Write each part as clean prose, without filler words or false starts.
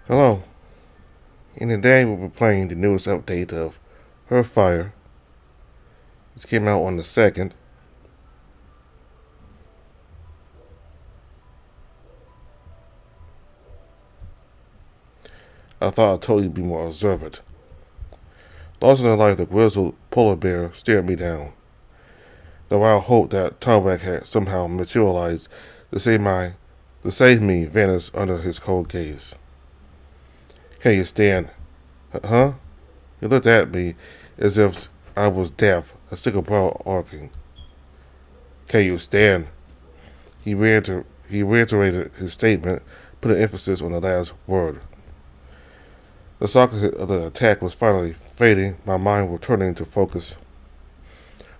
Hello. In today we'll be playing the newest update of Hearthfire. This came out on the 2nd. I thought I'd totally be more observant. Lost in the light, the grizzled polar bear stared me down. The wild hope that Tomback had somehow materialized to save me vanished under his cold gaze. Can you stand? Huh? He looked at me as if I was deaf, a sickle brow arcing. Can you stand? He reiterated his statement, putting emphasis on the last word. The socket of the attack was finally fading, my mind returning to focus.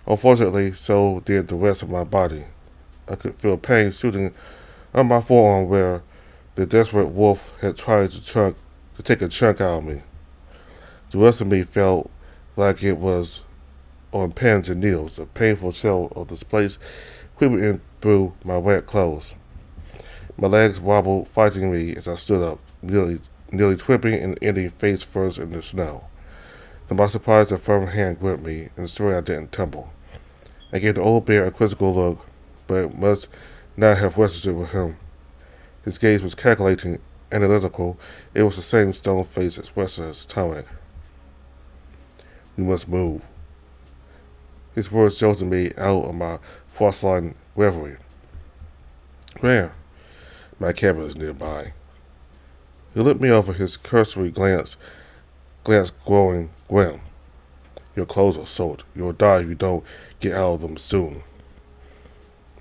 Unfortunately, so did the rest of my body. I could feel pain shooting on my forearm where the desperate wolf had tried to take a chunk out of me. The rest of me felt like it was on pins and needles, a painful chill of the place creeping in through my wet clothes. My legs wobbled, fighting me as I stood up, nearly tripping and ending face first in the snow. To my surprise, a firm hand gripped me, ensuring I didn't tumble. I gave the old bear a quizzical look, but it must not have registered with him. His gaze was calculating, analytical. It was the same stone-faced expression as stomach. We must move. His words jolted me out of my frost-line reverie. Where? My cabin is nearby. He looked me over, his cursory glance growing grim. Your clothes are soaked. You'll die if you don't get out of them soon.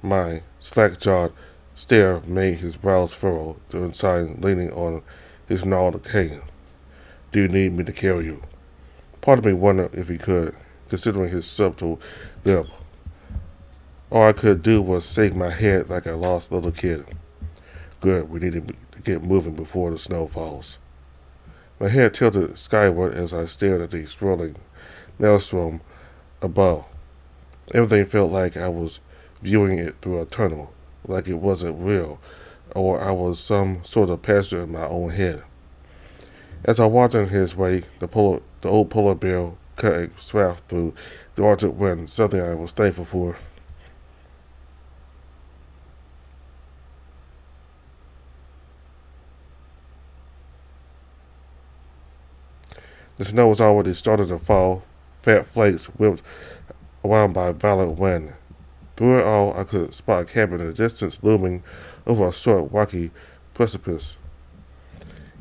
My slack-jawed stare made his brows furrow, the inside leaning on his gnarled cane. Do you need me to carry you? Part of me wondered if he could, considering his subtle lip. All I could do was shake my head like a lost little kid. Good, we need to get moving before the snow falls. My head tilted skyward as I stared at the swirling maelstrom above. Everything felt like I was viewing it through a tunnel, like it wasn't real, or I was some sort of passenger in my own head. As I walked in his way, the old polar bear cut a swath through the Arctic wind, something I was thankful for. The snow was already starting to fall, fat flakes whipped around by a violent wind. Through it all, I could spot a cabin in the distance looming over a short, rocky precipice.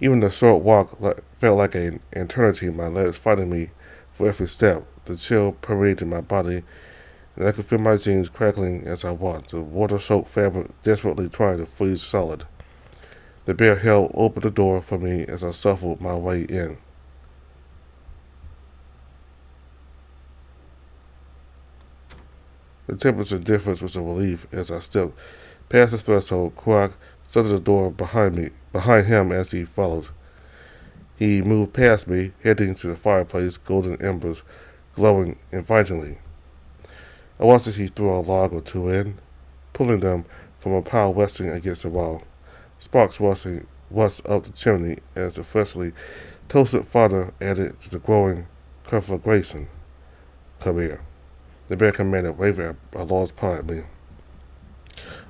Even the short walk felt like an eternity, my legs fighting me for every step. The chill permeated my body, and I could feel my jeans crackling as I walked, the water-soaked fabric desperately trying to freeze solid. The bear held open the door for me as I shuffled my way in. The temperature difference was a relief as I stepped past the threshold. Quark shut the door behind him as he followed. He moved past me, heading to the fireplace, golden embers glowing invitingly. I watched as he threw a log or two in, pulling them from a pile resting against the wall. Sparks rushed up the chimney as the freshly toasted fodder added to the growing conflagration. Come here. The bear commanded, waving a large paw at me.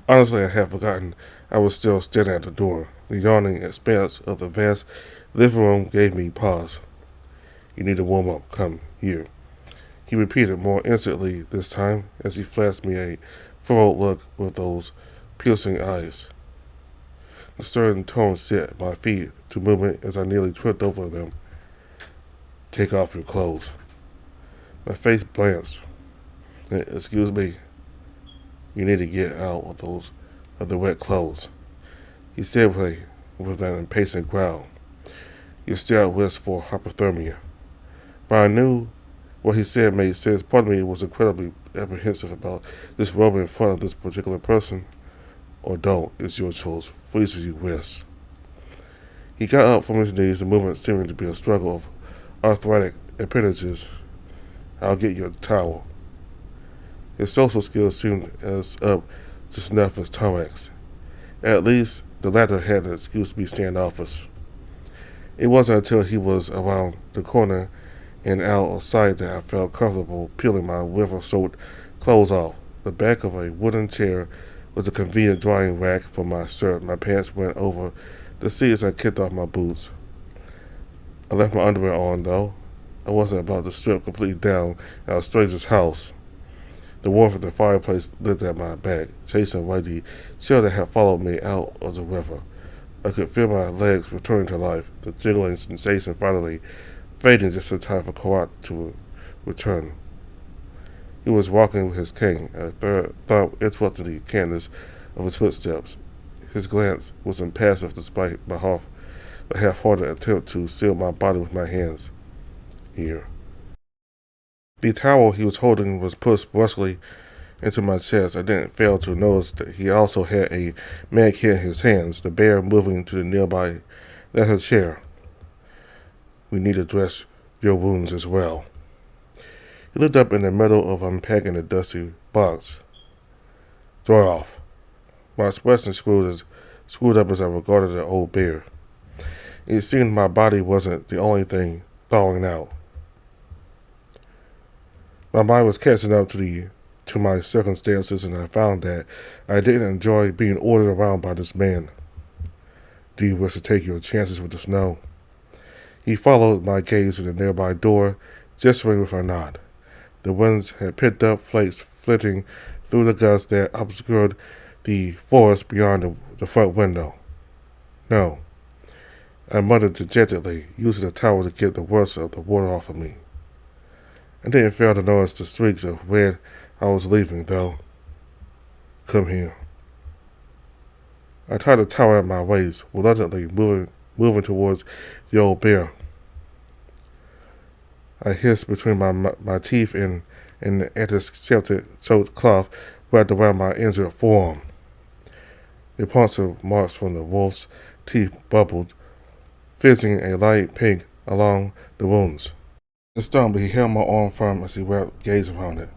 Honestly, I had forgotten I was still standing at the door. The yawning expanse of the vast living room gave me pause. You need to warm up. Come here. He repeated more instantly this time as he flashed me a furrowed look with those piercing eyes. The stern tone set my feet to movement as I nearly tripped over them. Take off your clothes. My face blanched. Excuse me. You need to get out of the wet clothes. He said with an impatient growl. You're still at risk for hypothermia. But I knew what he said made sense. Part of me was incredibly apprehensive about disrobing in front of this particular person. Or don't. It's your choice. Freeze as you wish. He got up from his knees, the movement seeming to be a struggle of arthritic appendages. I'll get you a towel. His social skills seemed as up to snuff as Tomax. At least the latter had an excuse to be standoffish. It wasn't until he was around the corner and out of sight that I felt comfortable peeling my river-soaked clothes off. The back of a wooden chair was a convenient drying rack for my shirt. My pants went over the seats. I kicked off my boots. I left my underwear on, though. I wasn't about to strip completely down at a stranger's house. The warmth of the fireplace lit at my back, chasing away the chill that had followed me out of the river. I could feel my legs returning to life, the jiggling sensation finally fading just in time for Kawat to return. He was walking with his cane, a third thump interrupted the cadence of his footsteps. His glance was impassive despite my half-hearted attempt to seal my body with my hands. Here. The towel he was holding was pushed brusquely into my chest. I didn't fail to notice that he also had a mankit in his hands, the bear moving to the nearby leather chair. We need to dress your wounds as well. He looked up in the middle of unpacking the dusty box. Draw off. My expression screwed up as I regarded the old bear. It seemed my body wasn't the only thing thawing out. My mind was catching up to my circumstances, and I found that I didn't enjoy being ordered around by this man. Do you wish to take your chances with the snow? He followed my gaze to the nearby door, gesturing with a nod. The winds had picked up flakes flitting through the gusts that obscured the forest beyond the front window. No, I muttered dejectedly, using the towel to get the worst of the water off of me. I didn't fail to notice the streaks of red I was leaving, though. Come here. I tied the towel at my waist, reluctantly moving towards the old bear. I hissed between my teeth in an antiseptic-soaked cloth wrapped around my injured forearm. The puncture marks from the wolf's teeth bubbled, fizzing a light pink along the wounds. It stung, but he held my arm firm as he wrapped gaze around it.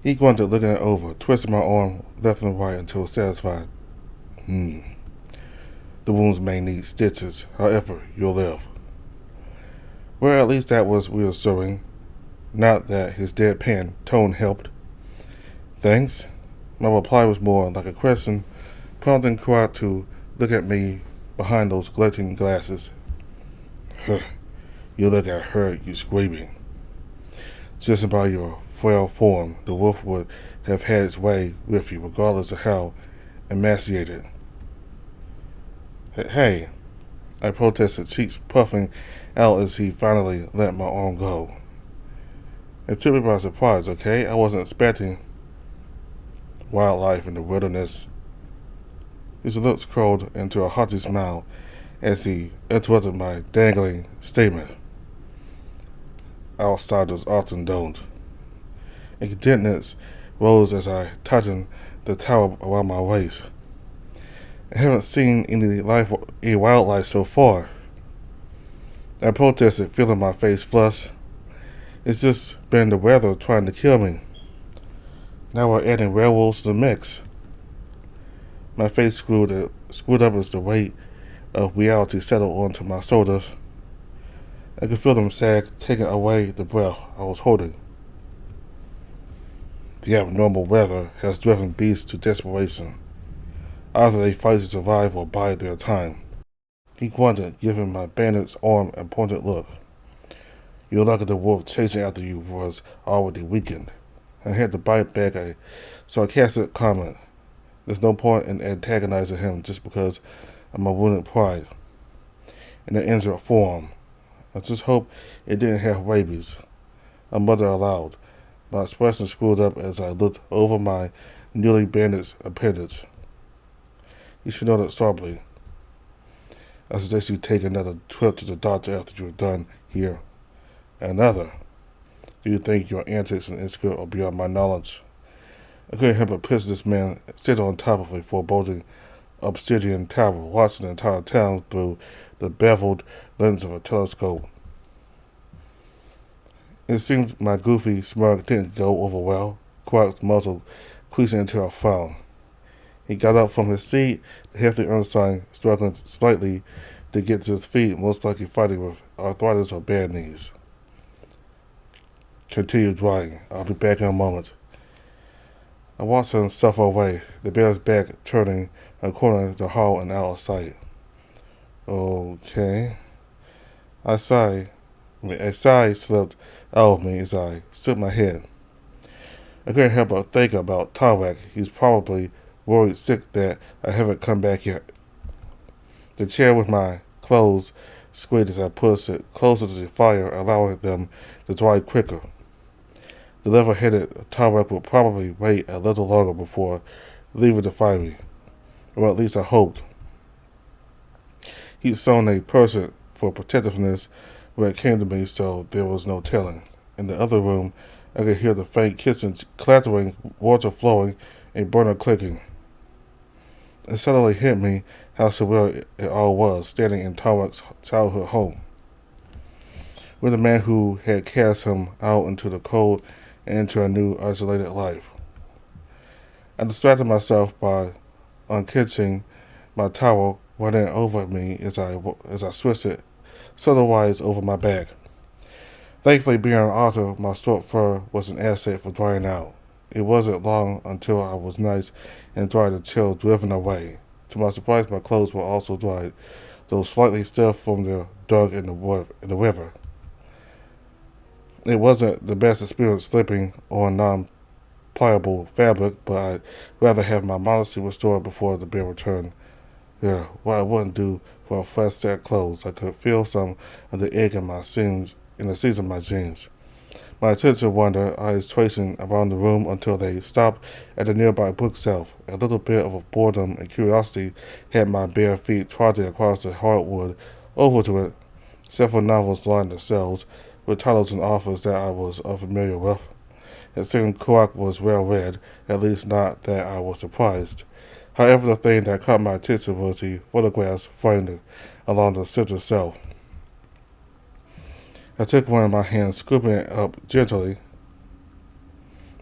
He grunted, looking it over, twisted my arm left and right until satisfied. The wounds may need stitches. However, you'll live. Well, at least that was reassuring. Not that his deadpan tone helped. Thanks. My reply was more like a question, prompting Kawat to look at me behind those glinting glasses. You look at her, you screaming. Just by your frail form, the wolf would have had its way with you, regardless of how emaciated. Hey, I protested, cheeks puffing out as he finally let my arm go. It took me by surprise, okay? I wasn't expecting wildlife in the wilderness. His lips curled into a haughty smile as he interrupted my dangling statement. Outsiders often don't. Contentness rose as I tightened the towel around my waist. I haven't seen any wildlife so far. I protested, feeling my face flush. It's just been the weather trying to kill me. Now we're adding werewolves to the mix. My face screwed up as the weight of reality settled onto my shoulders. I could feel them sag, taking away the breath I was holding. The abnormal weather has driven beasts to desperation. Either they fight to survive or bide their time. He grunted, giving my bandaged arm a pointed look. You're lucky the wolf chasing after you was already weakened. I had to bite back a sarcastic comment. There's no point in antagonizing him just because of my wounded pride and an injured forearm. I just hope it didn't have rabies. I muttered aloud, my expression screwed up as I looked over my newly bandaged appendage. He nodded sharply. I suggest you take another trip to the doctor after you're done here. Another? Do you think your antics and insecurity are beyond my knowledge? I couldn't help but picture this man sitting on top of a foreboding obsidian tower, watching the entire town through the beveled lens of a telescope. It seemed my goofy smirk didn't go over well. Quark's muzzle creasing into a frown. He got up from his seat, the hefty Einstein struggling slightly to get to his feet, most likely fighting with arthritis or bad knees. Continue drying. I'll be back in a moment. I watched him suffer away, the bear's back turning a corner of the hall and out of sight. Okay. A sigh slipped out of me as I shook my head. I couldn't help but think about Tarek. He's probably worried sick that I haven't come back yet. The chair with my clothes squeaked as I pushed it closer to the fire, allowing them to dry quicker. The level-headed Tarek would probably wait a little longer before leaving to find me, or at least I hoped. He'd shown a person for protectiveness when it came to me, so there was no telling. In the other room, I could hear the faint kitchen clattering, water flowing, and burner clicking. It suddenly hit me how surreal it all was, standing in Tarek's childhood home, with the man who had cast him out into the cold and into a new, isolated life. I distracted myself by uncatching my towel running over me as I switched it subtle-wise over my back. Thankfully, being an author, my short fur was an asset for drying out. It wasn't long until I was nice and dry, the chill driven away. To my surprise, my clothes were also dried, though slightly stiff from their dunk in the river. It wasn't the best experience slipping on non-pliable fabric, but I'd rather have my modesty restored before the bear returned. Yeah, what I wouldn't do for a fresh set of clothes. I could feel some of the egg in the seams of my jeans. My attention wandered, eyes tracing around the room until they stopped at the nearby bookshelf. A little bit of boredom and curiosity had my bare feet trotting across the hardwood. Over to it, several novels lined the shelves, with titles and authors that I was unfamiliar with. It seemed Kurak was well read, at least not that I was surprised. However, the thing that caught my attention was the photographs framed along the center shelf. I took one in my hand, scooping it up gently.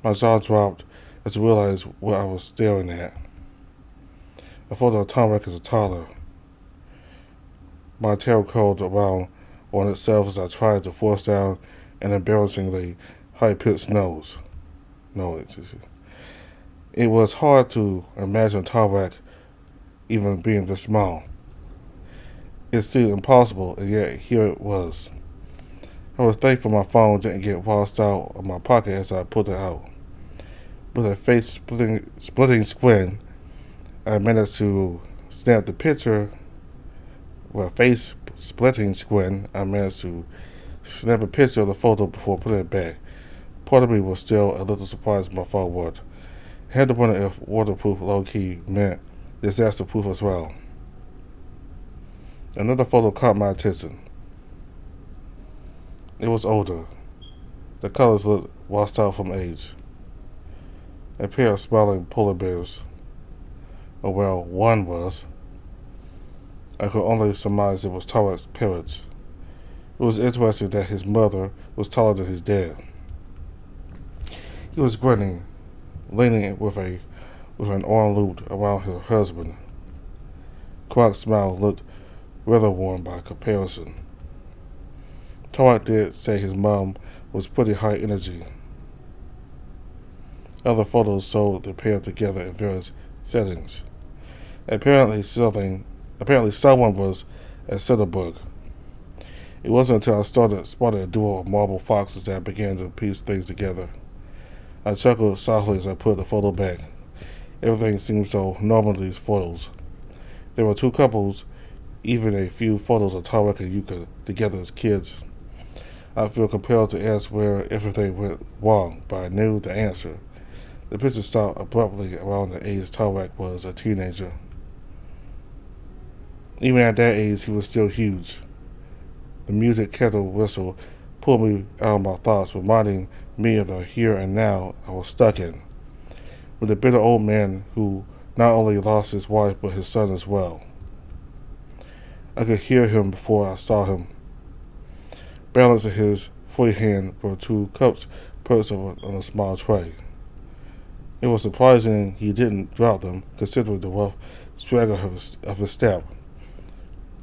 My jaw dropped as I realized what I was staring at. A photo of Tarek as a toddler. My tail curled around on itself as I tried to force down an embarrassingly high-pitched nose. It was hard to imagine Tarek even being this small. It seemed impossible, and yet here it was. I was thankful my phone didn't get washed out of my pocket as I pulled it out. With a face-splitting squint, I managed to snap the picture. With a face-splitting squint, I managed to snap a picture of the photo before putting it back. Part of me was still a little surprised my phone worked. I had to wonder if waterproof low-key meant disaster-proof as well. Another photo caught my attention. It was older. The colors looked washed out from age. A pair of smiling polar bears. Or well, one was. I could only surmise it was Tarek's parents. It was interesting that his mother was taller than his dad. He was grinning, leaning with an arm looped around her husband. Clark's smile looked rather worn by comparison. Tarek did say his mom was pretty high energy. Other photos showed the pair together in various settings. Apparently someone was at Centerburg. It wasn't until I spotted a duo of marble foxes that I began to piece things together. I chuckled softly as I put the photo back. Everything seemed so normal in these photos. There were two couples, even a few photos of Tarek and Yuka together as kids. I feel compelled to ask where everything went wrong, but I knew the answer. The picture stopped abruptly around the age Tarek was a teenager. Even at that age, he was still huge. The muted kettle whistle pulled me out of my thoughts, reminding me of the here and now I was stuck in, with a bitter old man who not only lost his wife but his son as well. I could hear him before I saw him. Balanced in his free hand were two cups perched on a small tray. It was surprising he didn't drop them, considering the rough swagger of his step.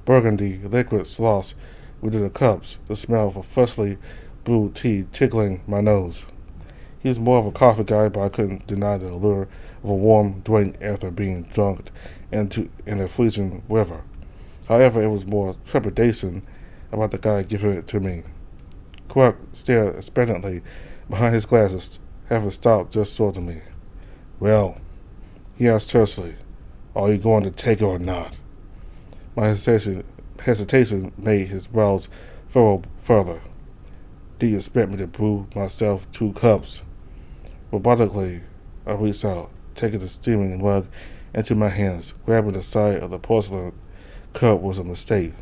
burgundy liquid slosh within the cups, the smell of a freshly brewed tea tickling my nose. He was more of a coffee guy, but I couldn't deny the allure of a warm drink after being drunk in a freezing weather. However, it was more trepidation about the guy giving it to me. Quark stared expectantly behind his glasses, having stopped just short of me. "Well," he asked tersely, "are you going to take it or not?" My hesitation made his brows furrow further. "Do you expect me to brew myself 2 cups?" Robotically, I reached out, taking the steaming mug into my hands. Grabbing the side of the porcelain cup was a mistake.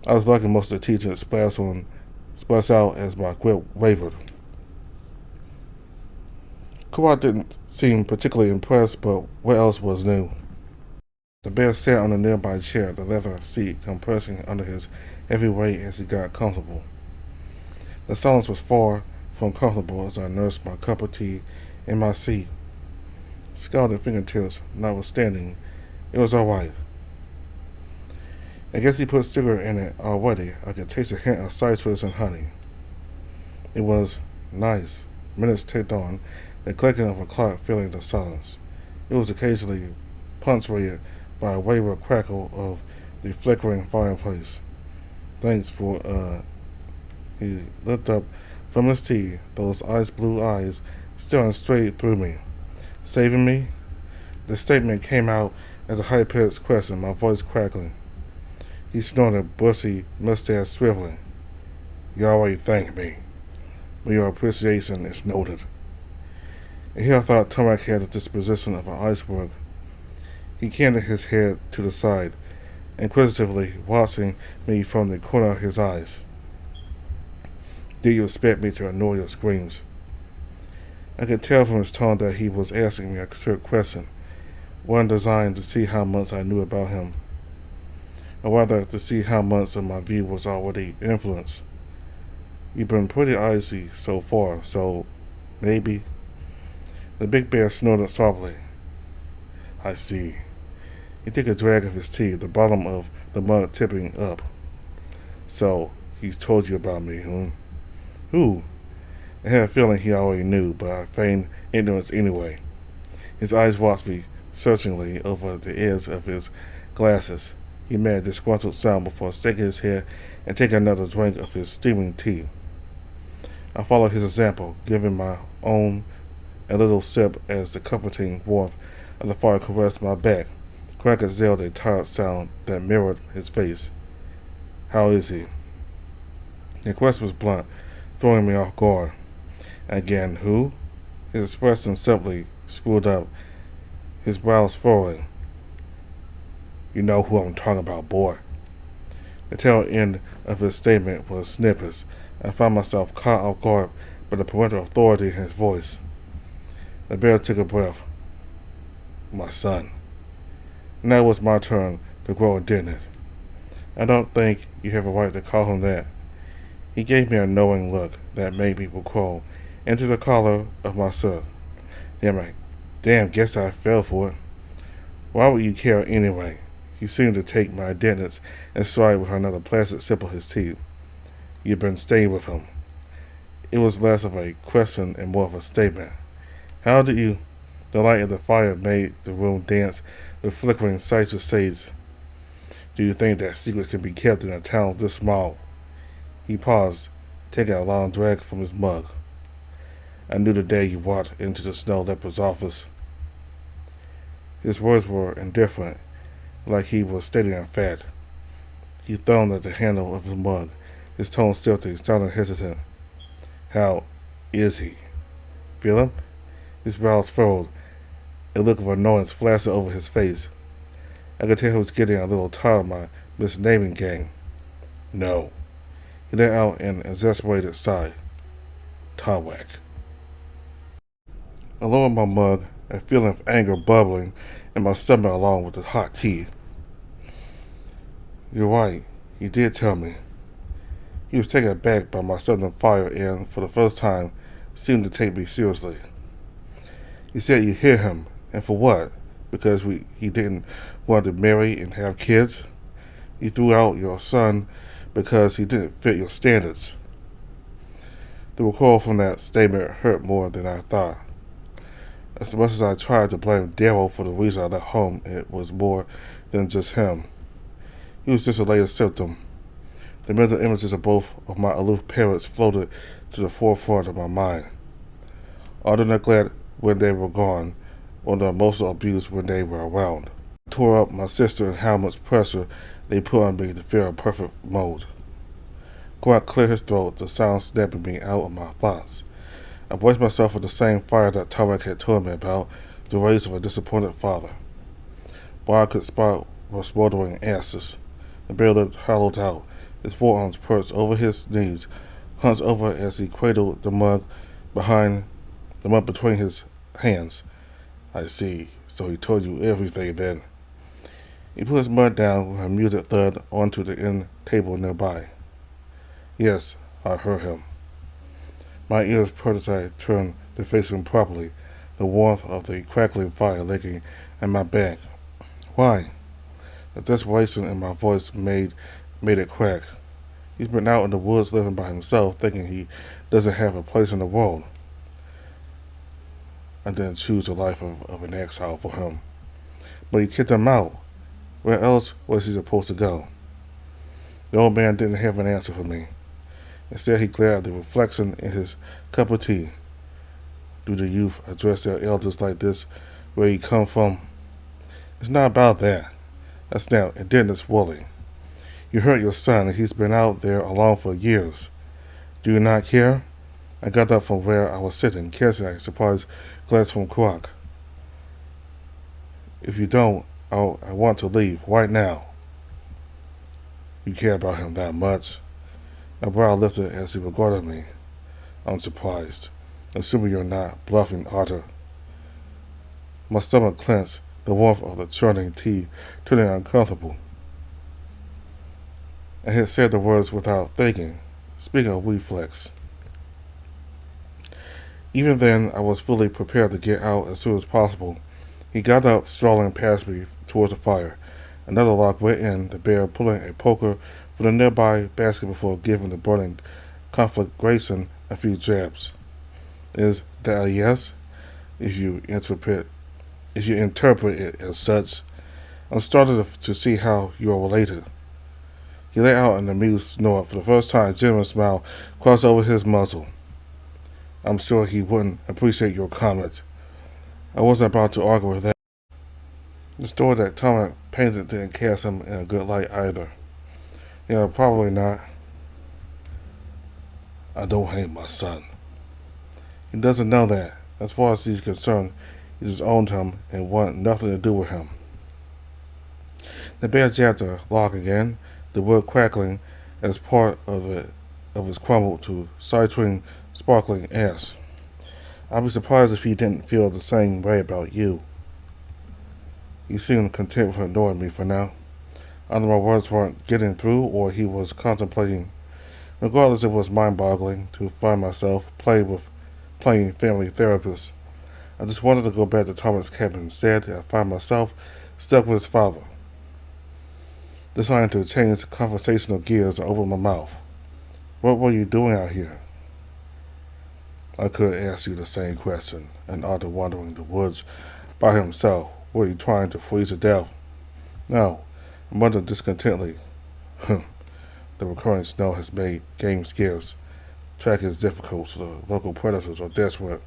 I was lucky most of the tea didn't splash out as my grip wavered. Kawhi didn't seem particularly impressed, but what else was new? The bear sat on a nearby chair, the leather seat compressing under his heavy weight as he got comfortable. The silence was far from comfortable as I nursed my cup of tea in my seat. Scalded fingertips notwithstanding, it was all right. I guess he put sugar in it already. I could taste a hint of citrus and honey. It was nice. Minutes ticked on, the clicking of a clock filling the silence. It was occasionally punctuated by a wayward crackle of the flickering fireplace. "Thanks for, He looked up from his tea, those ice blue eyes staring straight through me. "Saving me?" The statement came out as a high-pitched question, my voice crackling. He snorted, bushy mustache swiveling. "You already thanked me, but your appreciation is noted." And here I thought Tomek had the disposition of an iceberg. He canted his head to the side, inquisitively watching me from the corner of his eyes. "Do you expect me to ignore your screams?" I could tell from his tone that he was asking me a trick question, one designed to see how much I knew about him, or rather to see how much of my view was already influenced. "You've been pretty icy so far, so maybe." The big bear snorted softly. "I see." He took a drag of his tea, the bottom of the mug tipping up. "So, he's told you about me, huh?" "Who?" I had a feeling he already knew, but I feigned ignorance anyway. His eyes watched me searchingly over the edge of his glasses. He made a disgruntled sound before shaking his head and taking another drink of his steaming tea. I followed his example, giving my own a little sip as the comforting warmth of the fire caressed my back. Crack exhaled a tired sound that mirrored his face. "How is he?" The question was blunt, throwing me off guard. Again, who? His expression simply screwed up, his brows furrowing. "You know who I'm talking about, boy." The tail end of his statement was snippets. I found myself caught off guard by the parental authority in his voice. The bear took a breath. "My son." Now it was my turn to grow indignant. "I don't think you have a right to call him that." He gave me a knowing look that made me recoil into the collar of my shirt. Guess I fell for it. "Why would you care anyway?" He seemed to take my indignance in stride with another placid sip of his tea. "You've been staying with him." It was less of a question and more of a statement. "How did you—" The light of the fire made the room dance with flickering citrus shades. "Do you think that secrets can be kept in a town this small?" He paused, taking a long drag from his mug. "I knew the day you walked into the snow leopard's office." His words were indifferent, like he was stating a fact. He thumbed at the handle of his mug, his tone stilted, sounding hesitant. "How is he? Feel him?" His brows furrowed, a look of annoyance flashed over his face. I could tell he was getting a little tired of my misnaming game. "No." He let out an exasperated sigh. "Tawak." I lowered my mug, a feeling of anger bubbling in my stomach along with the hot tea. "You're right, he did tell me." He was taken aback by my sudden fire and, for the first time, seemed to take me seriously. "He said you hit him, and for what? Because he didn't want to marry and have kids?" You threw out your son because he didn't fit your standards. The recoil from that statement hurt more than I thought. As much as I tried to blame Daryl for the reason I left home, it was more than just him. He was just a latest symptom. The mental images of both of my aloof parents floated to the forefront of my mind. All the neglect when they were gone, or the emotional abuse when they were around. I tore up my sister and how much pressure they put on me to feel in perfect mode. Grant cleared his throat, the sound snapping me out of my thoughts. I braced myself for the same fire that Tarek had told me about, the rays of a disappointed father. While I could spot were smoldering ashes. The bear looked hollowed out, his forearms perched over his knees, hunched over as he cradled the mug between his hands. I see, so he told you everything then. He put his mug down with a muted thud onto the end table nearby. Yes, I heard him. My ears perked as I turned to face him properly, the warmth of the crackling fire licking at my back. Why? The desperation in my voice made it crack. He's been out in the woods living by himself, thinking he doesn't have a place in the world. I didn't choose the life of an exile for him. But he kicked him out. Where else was he supposed to go? The old man didn't have an answer for me. Instead, he glared at the reflection in his cup of tea. Do the youth address their elders like this where you come from? It's not about that. I snapped, indignant swelling. You hurt your son, and he's been out there alone for years. Do you not care? I got up from where I was sitting, catching a surprised glance from Croc. If you don't, I want to leave right now. You care about him that much? My brow lifted as he regarded me. I'm surprised. Assuming you're not bluffing, Otter. My stomach clenched, the warmth of the churning tea turning uncomfortable. I had said the words without thinking. Speaking of reflex. Even then, I was fully prepared to get out as soon as possible. He got up, strolling past me towards the fire. Another log went in, the bear pulling a poker from the nearby basket before giving the burning conflagration a few jabs. Is that a yes? If you interpret it as such, I'm starting to see how you are related. He let out an amused snort. For the first time, a genuine smile crossed over his muzzle. I'm sure he wouldn't appreciate your comment. I wasn't about to argue with that. The story that Tom painted didn't cast him in a good light either. Yeah, probably not. I don't hate my son. He doesn't know that. As far as he's concerned, he just owned him and wanted nothing to do with him. The bear jabbed the log again, the wood crackling as part of his crumbled to sighing, sparkling ash. I'd be surprised if he didn't feel the same way about you. He seemed content with ignoring me for now. Either my words weren't getting through or he was contemplating. Regardless, it was mind-boggling to find myself playing family therapist. I just wanted to go back to Thomas' cabin. Instead, I found myself stuck with his father. Deciding to change conversational gears, I opened my mouth. What were you doing out here? I could ask you the same question. And Arthur wandering the woods by himself. Were you trying to freeze to death? No. I muttered discontentedly. The recurring snow has made game scarce. Tracking is difficult, so the local predators are desperate.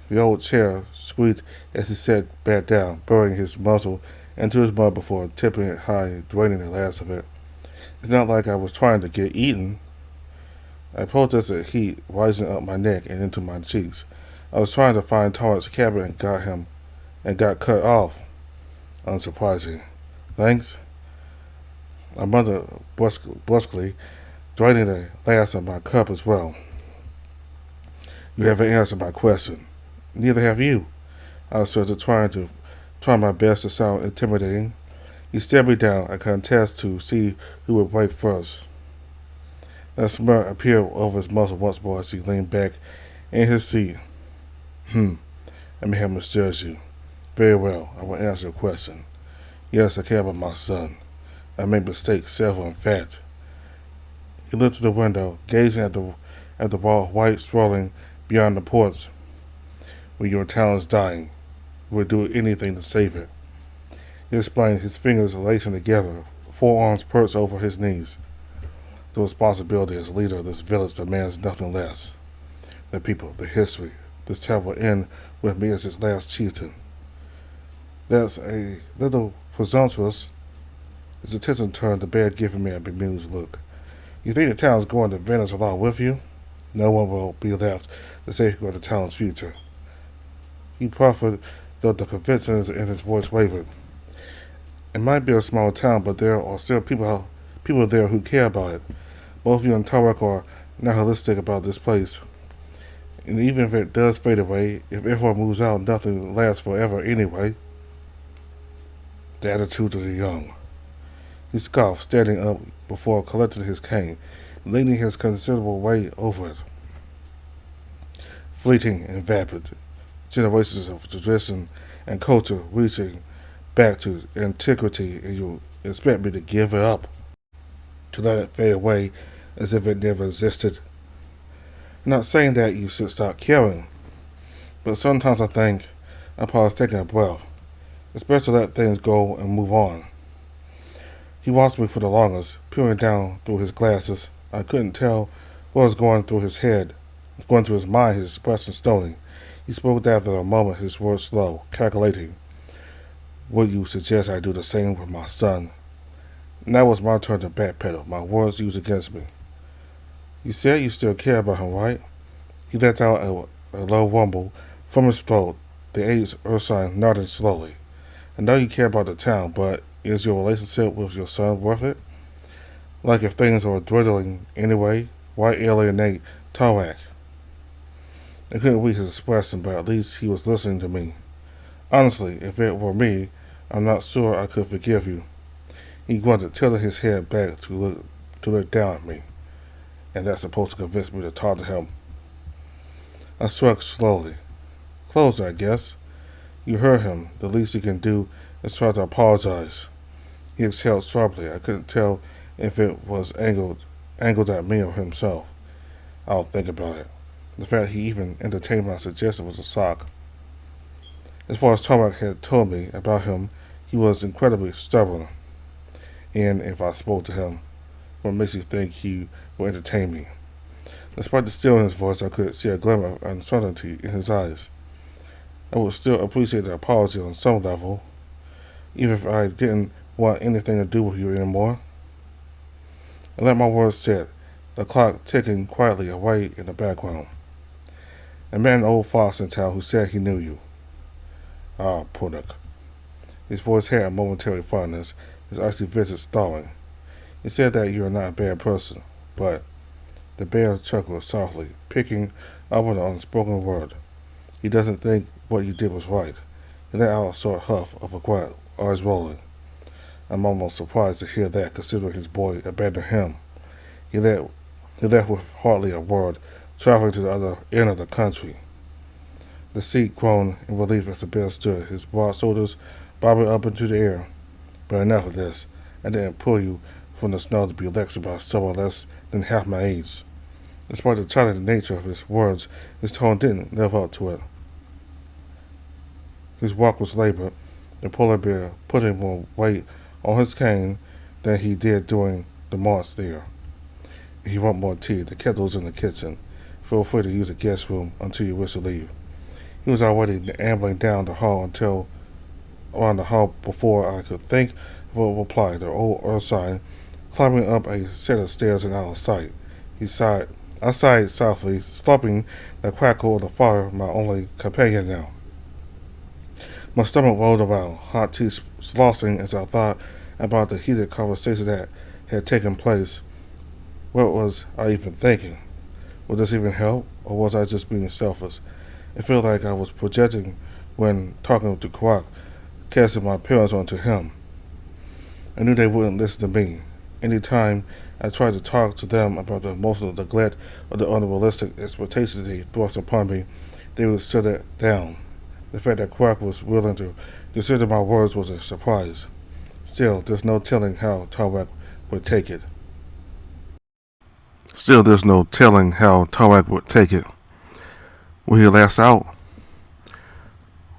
The old chair squeaked as he sat back down, burying his muzzle into his mud before tipping it high, draining the last of it. It's not like I was trying to get eaten. I protested heat rising up my neck and into my cheeks. I was trying to find Torrance' cabin and got cut off. Unsurprising. Thanks. I muttered brusquely, draining the last of my cup as well. You haven't answered my question. Neither have you. I started try my best to sound intimidating. He stared me down, a contest to see who would break first. That smirk appeared over his muzzle once more as he leaned back in his seat. I may have misjudged you. Very well, I will answer your question. Yes, I care about my son. I made mistakes, several in fact. He looked to the window, gazing at the wall of white swirling beyond the porch. When your town is dying, we would do anything to save it. He explained, his fingers lacing together, forearms perched over his knees. The responsibility as leader of this village demands nothing less. The people, the history, this town will end with me as its last chieftain. That's a little presumptuous. His attention turned, the bear giving me a bemused look. You think the town's going to Venice along with you? No one will be left to safeguard the town's future. He proffered, though the conviction in his voice wavered. It might be a small town, but there are still people there who care about it. Both you and Tarek are nihilistic about this place. And even if it does fade away, if everyone moves out, nothing lasts forever anyway. The attitude of the young. He scoffed, standing up before collecting his cane, leaning his considerable weight over it. Fleeting and vapid, generations of tradition and culture reaching back to antiquity, and you expect me to give it up, to let it fade away as if it never existed. I'm not saying that you should stop caring, but sometimes I think, I pause, taking a breath. It's best to let things go and move on. He watched me for the longest, peering down through his glasses. I couldn't tell what was going through his head, going through his mind, his expression stony. He spoke after a moment, his words slow, calculating. Would you suggest I do the same with my son? Now it was my turn to backpedal, my words used against me. You said you still care about him, right? He let out a low rumble from his throat, the aged earth sign nodded slowly. I know you care about the town, but is your relationship with your son worth it? Like if things are dwindling anyway, why alienate Tarak? I couldn't read his expression, but at least he was listening to me. Honestly, if it were me, I'm not sure I could forgive you. He grunted, tilting his head back to look down at me, and that's supposed to convince me to talk to him. I shrugged slowly. Closed, I guess. You heard him. The least he can do is try to apologize. He exhaled sharply. I couldn't tell if it was angled at me or himself. I'll think about it. The fact he even entertained my suggestion was a shock. As far as Tarek had told me about him, he was incredibly stubborn. And if I spoke to him, what makes you think he would entertain me? Despite the still in his voice, I could see a glimmer of uncertainty in his eyes. I would still appreciate the apology on some level, even if I didn't want anything to do with you anymore. I let my words sit, the clock ticking quietly away in the background. I met an old fox in town who said he knew you. Ah, Punik. His voice had a momentary fondness, his icy visage thawing. He said that you are not a bad person, but the bear chuckled softly, picking up on the unspoken word. He doesn't think what you did was right. He let out a short huff of regret, eyes rolling. I'm almost surprised to hear that, considering his boy abandoned him. He left with hardly a word, traveling to the other end of the country. The seat groaned in relief as the bear stood, his broad shoulders bobbing up into the air. But enough of this. I didn't pull you from the snow to be lectured by someone less than half my age. Despite the childish nature of his words, his tone didn't live up to it. His walk was labored, the polar bear putting more weight on his cane than he did during the march there. If you want more tea, the kettle's in the kitchen. Feel free to use the guest room until you wish to leave. He was already ambling down the hall before I could think of a reply. The old earth sign climbing up a set of stairs and out of sight. I sighed softly, stopping the crackle of the fire, my only companion now. My stomach rolled around, hot tea sloshing as I thought about the heated conversation that had taken place. What was I even thinking? Would this even help, or was I just being selfish? It felt like I was projecting when talking to Kwak, casting my parents onto him. I knew they wouldn't listen to me. Any time I tried to talk to them about the emotional neglect or the unrealistic expectations they thrust upon me, they would shut it down. The fact that Kwak was willing to consider my words was a surprise. Still, there's no telling how Tarwak would take it. Will he last out?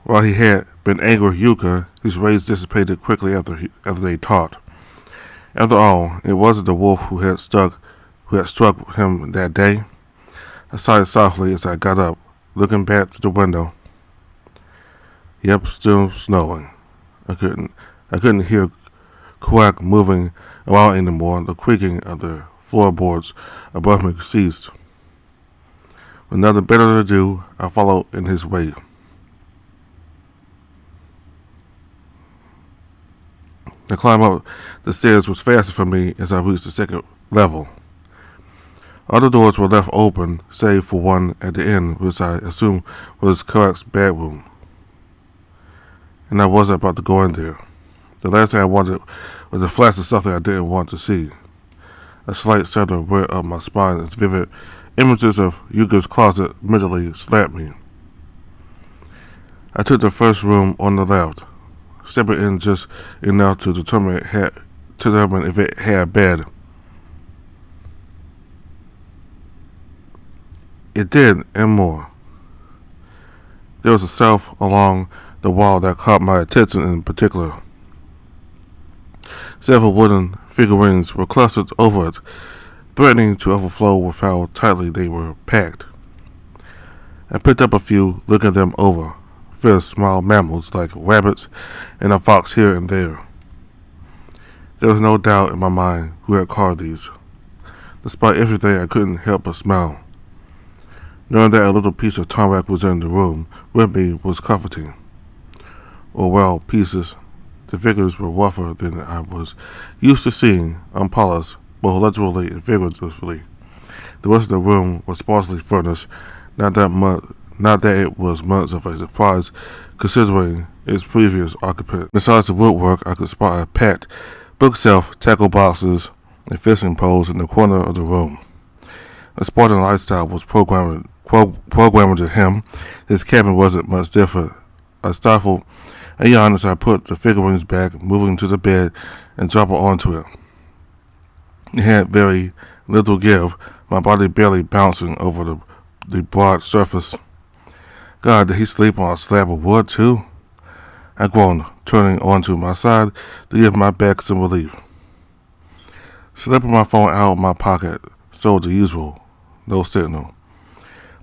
While he had been angry with Yuka, his rage dissipated quickly after they talked. After all, it wasn't the wolf who had struck him that day. I sighed softly as I got up, looking back to the window. Yep, still snowing. I couldn't hear Quack moving around anymore. The creaking of the floorboards above me ceased. With nothing better to do, I followed in his wake. The climb up the stairs was faster for me as I reached the second level. All the doors were left open, save for one at the end, which I assumed was Quack's bedroom. And I wasn't about to go in there. The last thing I wanted was a flash of something I didn't want to see. A slight shudder went up my spine as vivid images of Yuka's closet mentally slapped me. I took the first room on the left, stepping in just enough to determine if it had a bed. It did, and more. There was a shelf along the wall that caught my attention in particular. Several wooden figurines were clustered over it, threatening to overflow with how tightly they were packed. I picked up a few, looking them over. Fierce small mammals like rabbits and a fox here and there. There was no doubt in my mind who had carved these. Despite everything, I couldn't help but smile. Knowing that a little piece of Tarmac was in the room with me was comforting. Or well, pieces. The figures were rougher than I was used to seeing, unpolished, both literally and figuratively. The rest of the room was sparsely furnished, not that it was much of a surprise considering its previous occupant. Besides the woodwork, I could spot a packed bookshelf, tackle boxes, and fishing poles in the corner of the room. A Spartan lifestyle was programmed to him. His cabin wasn't much different. I stifled a yawn as I put the figurines back, moving to the bed and dropping onto it. It had very little give, my body barely bouncing over the broad surface. God, did he sleep on a slab of wood too? I groaned, turning onto my side to give my back some relief. Slipping my phone out of my pocket, so the usual. No signal.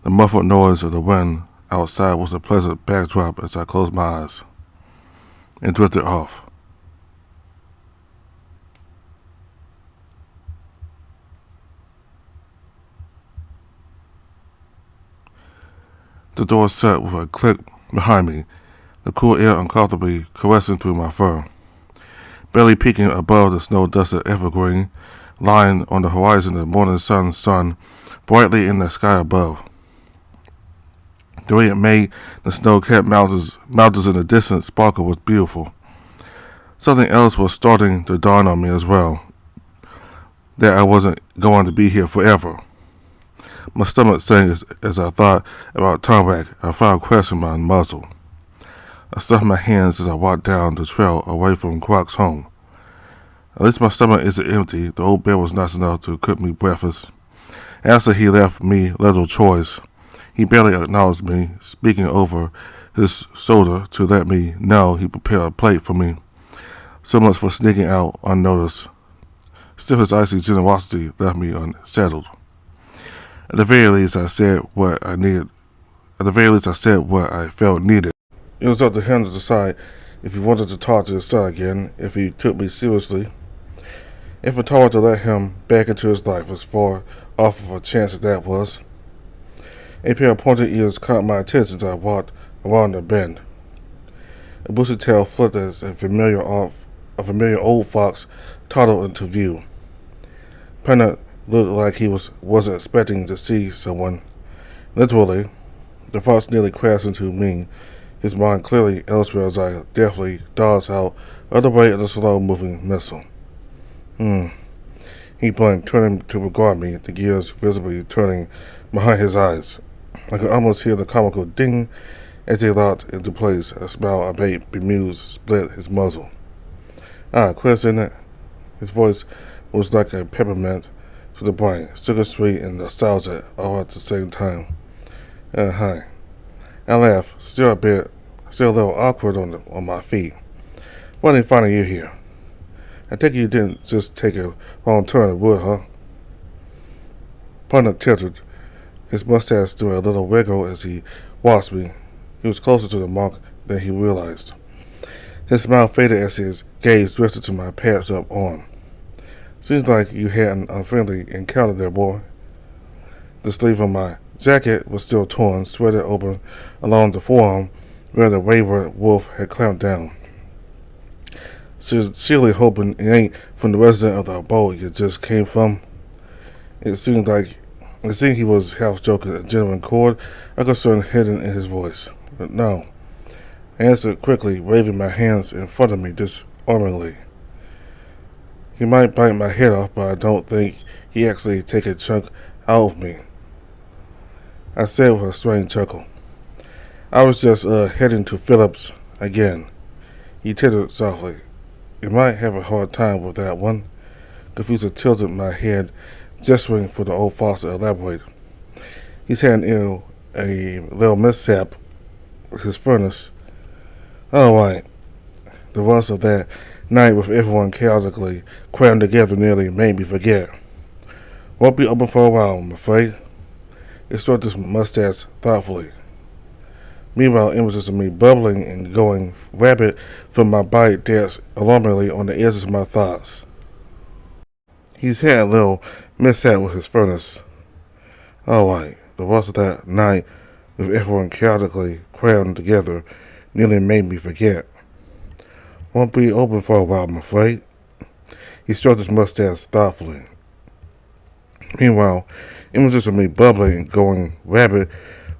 The muffled noise of the wind outside was a pleasant backdrop as I closed my eyes and drifted off. The door shut with a click behind me, the cool air uncomfortably caressing through my fur. Barely peeking above the snow-dusted evergreen, lying on the horizon the morning sun shone brightly in the sky above. The way it made the snow-capped mountains in the distance sparkle was beautiful. Something else was starting to dawn on me as well, that I wasn't going to be here forever. My stomach sank as I thought about Tarmac. I found a question in my muzzle. I stuffed my hands as I walked down the trail away from Quack's home. At least my stomach isn't empty. The old bear was nice enough to cook me breakfast. After he left me little choice. He barely acknowledged me, speaking over his shoulder to let me know he prepared a plate for me. So much for sneaking out unnoticed. Still, his icy generosity left me unsettled. At the very least, I said what I felt needed. It was up to him to decide if he wanted to talk to his son again, if he took me seriously. If I told to let him back into his life as far off of a chance as that was. A pair of pointed ears caught my attention as I walked around the bend. A bushy tail flipped as a familiar old fox toddled into view. Pennant looked like he wasn't expecting to see someone. Literally, the fox nearly crashed into me, his mind clearly elsewhere as I deftly dodged out of the way of the slow-moving missile. He blinked, turning to regard me, the gears visibly turning behind his eyes. I could almost hear the comical ding as they locked into place. A smile I made bemused split his muzzle. Ah, Chris, isn't it? His voice was like a peppermint to the brain, sugar sweet and nostalgic all at the same time. Hi. I laughed, still a little awkward on my feet. Funny finding you here. I think you didn't just take a wrong turn in the wood, huh? Partner tilted, his mustache doing a little wiggle as he watched me. He was closer to the monk than he realized. His smile faded as his gaze drifted to my patched up arm. Seems like you had an unfriendly encounter there, boy. The sleeve of my jacket was still torn, sweated open along the forearm where the wayward wolf had clamped down. Sincerely hoping it ain't from the resident of the abode you just came from. It seemed he was half joking, a genuine chord, a concern hidden in his voice. But no. I answered quickly, waving my hands in front of me disarmingly. He might bite my head off, but I don't think he actually take a chunk out of me. I said with a strange chuckle. I was just heading to Phillips again. He tittered softly. You might have a hard time with that one. Confuser tilted my head, gesturing for the old fox to elaborate. He's had a little mishap with his furnace. Oh, right. The rust of that night with everyone chaotically crammed together nearly made me forget. Won't be open for a while, I'm afraid. He stroked his mustache thoughtfully. Meanwhile, images of me bubbling and going rapid from my body danced alarmingly on the edges of my thoughts. He's had a little mishap with his furnace. All right, the rust of that night with everyone chaotically crammed together nearly made me forget. Won't be open for a while, I'm afraid. He stroked his mustache thoughtfully. Meanwhile, images of me bubbling and going rapid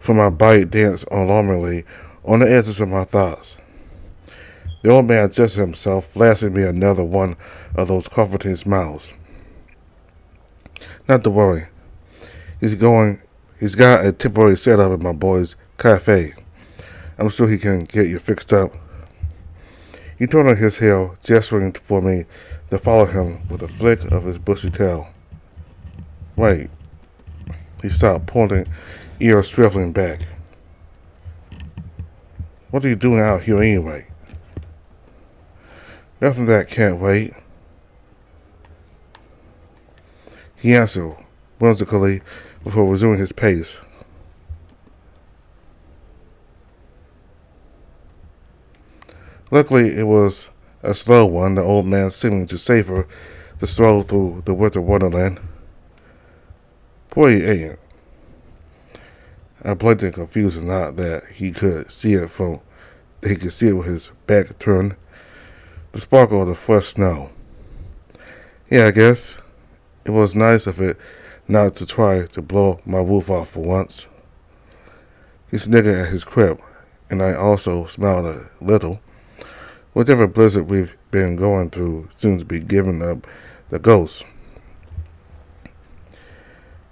from my body danced alarmingly on the edges of my thoughts. The old man adjusted himself, flashing me another one of those comforting smiles. Not to worry. He's got a temporary setup at my boy's cafe. I'm sure he can get you fixed up. He turned on his heel, gesturing for me to follow him with a flick of his bushy tail. Wait. He stopped, pointing, ears traveling back. What are you doing out here anyway? Nothing that can't wait. He answered, whimsically, before resuming his pace. Luckily, it was a slow one, the old man seeming to savor the stroll through the winter wonderland. Poor idiot. I blinked in confusion, not that he could see it with his back turned. The sparkle of the fresh snow. Yeah, I guess. It was nice of it not to try to blow my roof off for once. He sniggered at his quip, and I also smiled a little. Whatever blizzard we've been going through seems to be giving up the ghost.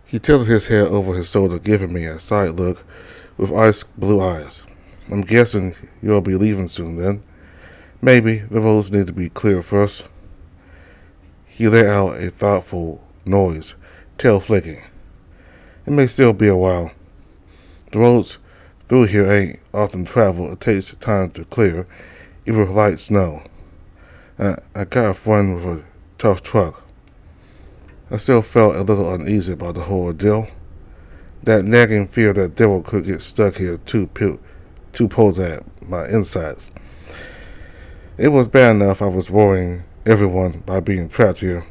He tilted his head over his shoulder, giving me a side look with ice blue eyes. I'm guessing you'll be leaving soon then. Maybe the roads need to be cleared first. He let out a thoughtful noise, tail flicking. It may still be a while. The roads through here ain't often traveled. It takes time to clear, even with light snow. I got a friend with a tough truck. I still felt a little uneasy about the whole ordeal. That nagging fear that devil could get stuck here too pulled at my insides. It was bad enough I was worrying everyone by being trapped here.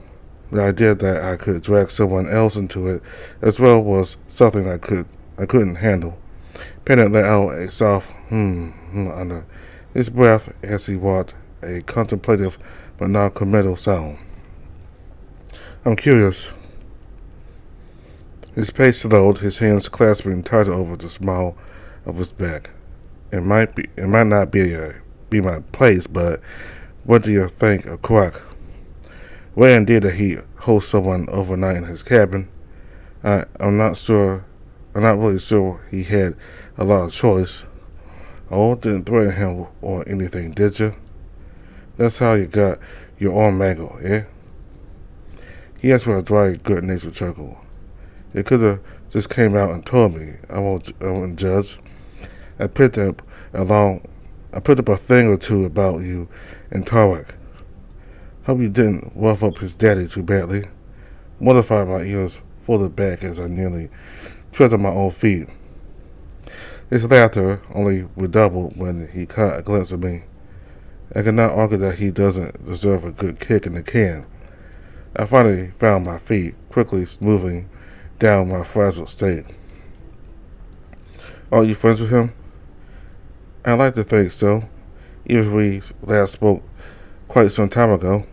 The idea that I could drag someone else into it as well was something I couldn't handle. Pennant let out a soft under his breath as he walked, a contemplative but non-committal sound. I'm curious. His pace slowed, his hands clasping tighter over the small of his back. It might not be my place, but what do you think of Quack? Where indeed did he host someone overnight in his cabin? I'm not really sure he had a lot of choice. Oh, didn't threaten him or anything, did you? That's how you got your arm mangled, eh? He asked with a dry, good-natured chuckle. You could have just came out and told me. I won't judge. I picked up along. I picked up a thing or two about you and Tarek. Hope you didn't rough up his daddy too badly. Mortified, my ears folded back as I nearly tripped on my own feet. His laughter only redoubled when he caught a glimpse of me. I could not argue that he doesn't deserve a good kick in the can. I finally found my feet, quickly smoothing down my frazzled state. Are you friends with him? I'd like to think so, even if we last spoke quite some time ago.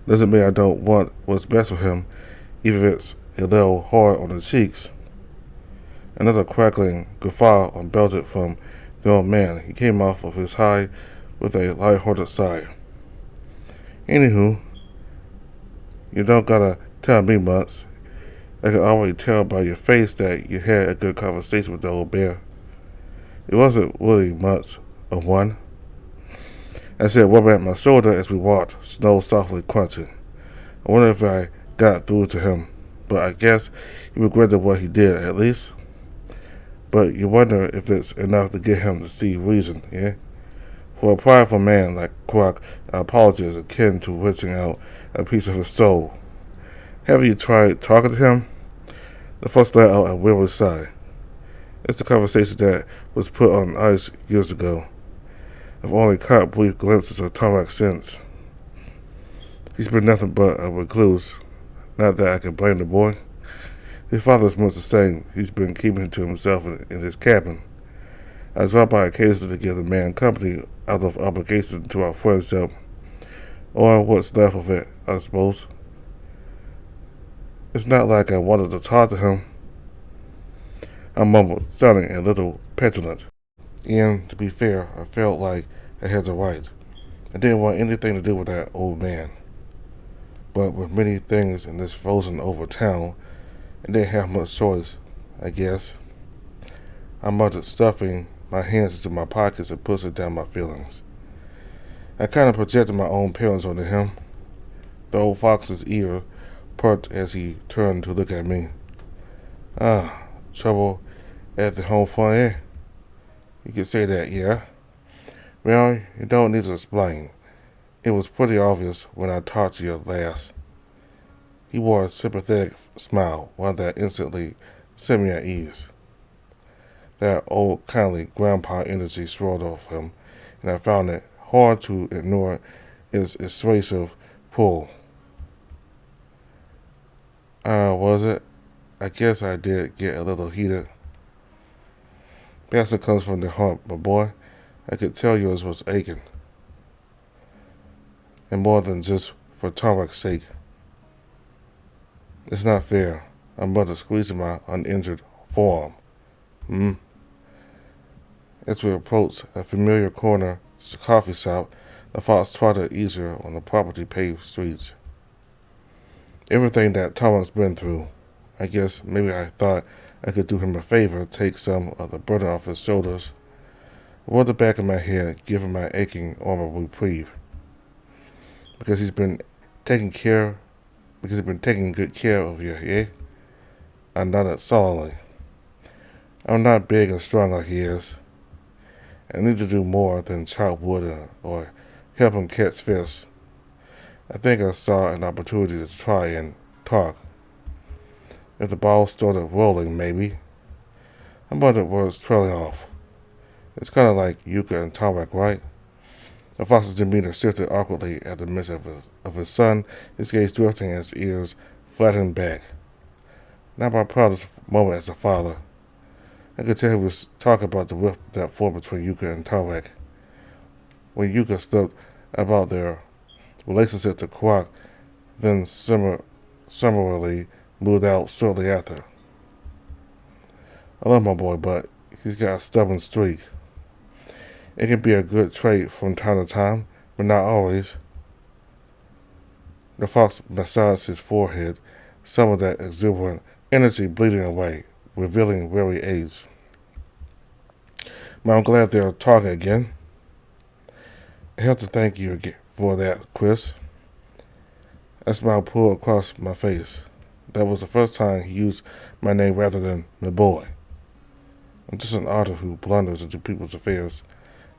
Doesn't mean I don't want what's best for him, even if it's a little hard on the cheeks. Another crackling guffaw unbelted from the old man. He came off of his high with a light-hearted sigh. Anywho, you don't gotta tell me much. I can already tell by your face that you had a good conversation with the old bear. It wasn't really much of one. I said, rubbing at my shoulder as we walked, snow softly crunching. I wonder if I got through to him, but I guess he regretted what he did, at least. But you wonder if it's enough to get him to see reason, yeah? For a prideful man like Quark, an apology is akin to wrenching out a piece of his soul. Have you tried talking to him? The first let out a weary sigh. It's the conversation that was put on ice years ago. I've only caught brief glimpses of Tarek since. He's been nothing but a recluse. Not that I can blame the boy. His father's much the same. He's been keeping to himself in his cabin. I drop by occasionally to give the man company out of obligation to our friendship, or what's left of it, I suppose. It's not like I wanted to talk to him. I mumbled, sounding a little petulant. And, to be fair, I felt like I had the right. I didn't want anything to do with that old man. But with many things in this frozen-over town, I didn't have much choice, I guess. I muttered, stuffing my hands into my pockets and pushing down my feelings. I kind of projected my own parents onto him. The old fox's ear perked as he turned to look at me. Ah, trouble at the home front, eh? You could say that, yeah? Well, you don't need to explain. It was pretty obvious when I talked to you last. He wore a sympathetic smile, one that instantly set me at ease. That old kindly grandpa energy swirled off him, and I found it hard to ignore its persuasive pull. Was it? I guess I did get a little heated. Passion comes from the heart, my boy. I could tell yours was aching. And more than just for Tarek's sake. It's not fair. I muttered, squeezing my uninjured forearm. As we approached a familiar corner coffee shop, the fox trotted easier on the property-paved streets. Everything that Tarek's been through. I guess maybe I thought I could do him a favor, take some of the burden off his shoulders. I rubbed the back of my head, giving my aching arm a reprieve. Because he's been taking good care of you, eh? I nodded solemnly. I'm not big and strong like he is. I need to do more than chop wood or help him catch fish. I think I saw an opportunity to try and talk. If the ball started rolling, maybe. I muttered words trailing off. It's kind of like Yuka and Tarek, right? The fox's demeanor shifted awkwardly at the mention of his son, his gaze drifting and his ears flattened back. Not my proudest moment as a father. I could tell he was talking about the rift that formed between Yuka and Tarek. When Yuka slipped about their relationship to Quark, then summarily moved out shortly after. I love my boy, but he's got a stubborn streak. It can be a good trait from time to time, but not always. The fox massaged his forehead, some of that exuberant energy bleeding away, revealing weary age. But I'm glad they're talking again. I have to thank you for that, Chris. A smile pulled across my face. That was the first time he used my name rather than my boy. I'm just an author who blunders into people's affairs.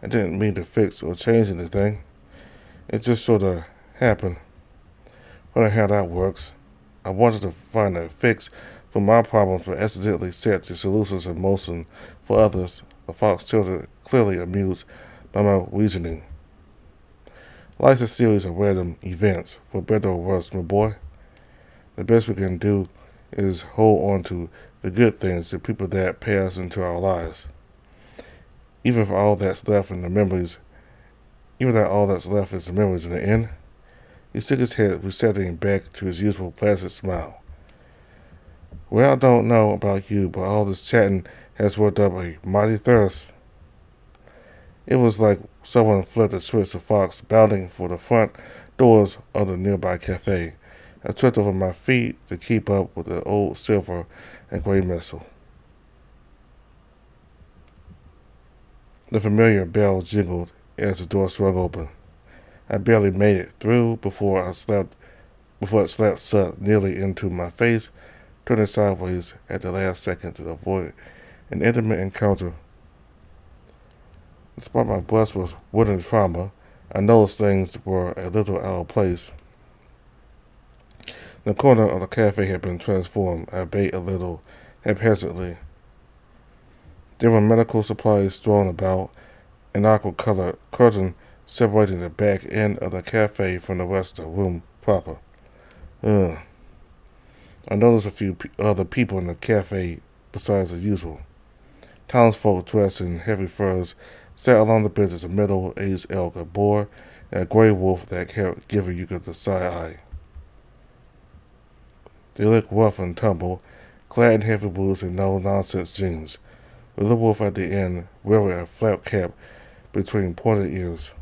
I didn't mean to fix or change anything. It just sort of happened. Funny how that works. I wanted to find a fix for my problems but accidentally set the solutions in motion for others. The fox tilted, clearly amused by my reasoning. Life's a series of random events, for better or worse, my boy. The best we can do is hold on to the good things, the people that pass into our lives. Even if all that's left in the memories, even that all that's left is the memories in the end. He shook his head, resetting back to his usual placid smile. Well, I don't know about you, but all this chatting has worked up a mighty thirst. It was like someone flipped a switch, the fox bounding for the front doors of the nearby cafe. I tripped over my feet to keep up with the old silver and gray missile. The familiar bell jingled as the door swung open. I barely made it through before it slapped shut nearly into my face, turning sideways at the last second to avoid an intimate encounter. Despite my breast was wooden trauma, I noticed things were a little out of place. The corner of the cafe had been transformed, albeit a little haphazardly. There were medical supplies strewn about, an aqua-colored curtain separating the back end of the cafe from the rest of the room proper. I noticed a few other people in the cafe besides the usual. Townsfolk dressed in heavy furs sat along the benches, a middle-aged elk, a boar, and a gray wolf that kept giving you the side eye. They looked rough and tumble, clad in heavy boots and no-nonsense jeans, with the wolf at the end wearing a flat cap between pointed ears.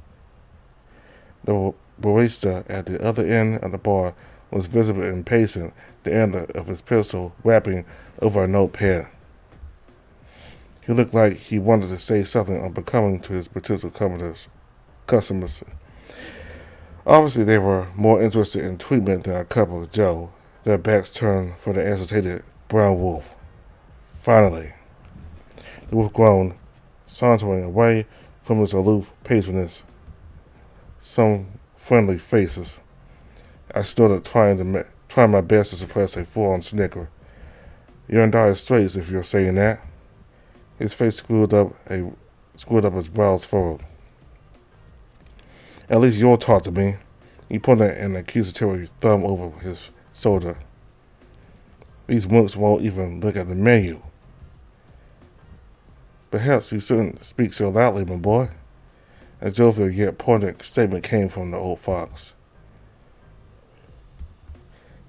The barista at the other end of the bar was visibly impatient, the end of his pistol rapping over a notepad. He looked like he wanted to say something unbecoming to his potential customers. Obviously, they were more interested in treatment than a cup of joe, their backs turned from the agitated brown wolf. Finally, the wolf groaned, sauntering away from his aloof patroness. Some friendly faces. I stood up trying my best to suppress a full-on snicker. You're in dire straits if you're saying that. His face screwed up his brows furrowed. At least you'll talk to me. He pointed an accusatory thumb over his shoulder. These mooks won't even look at the menu. Perhaps you shouldn't speak so loudly, my boy. A jovial yet pointed statement came from the old fox.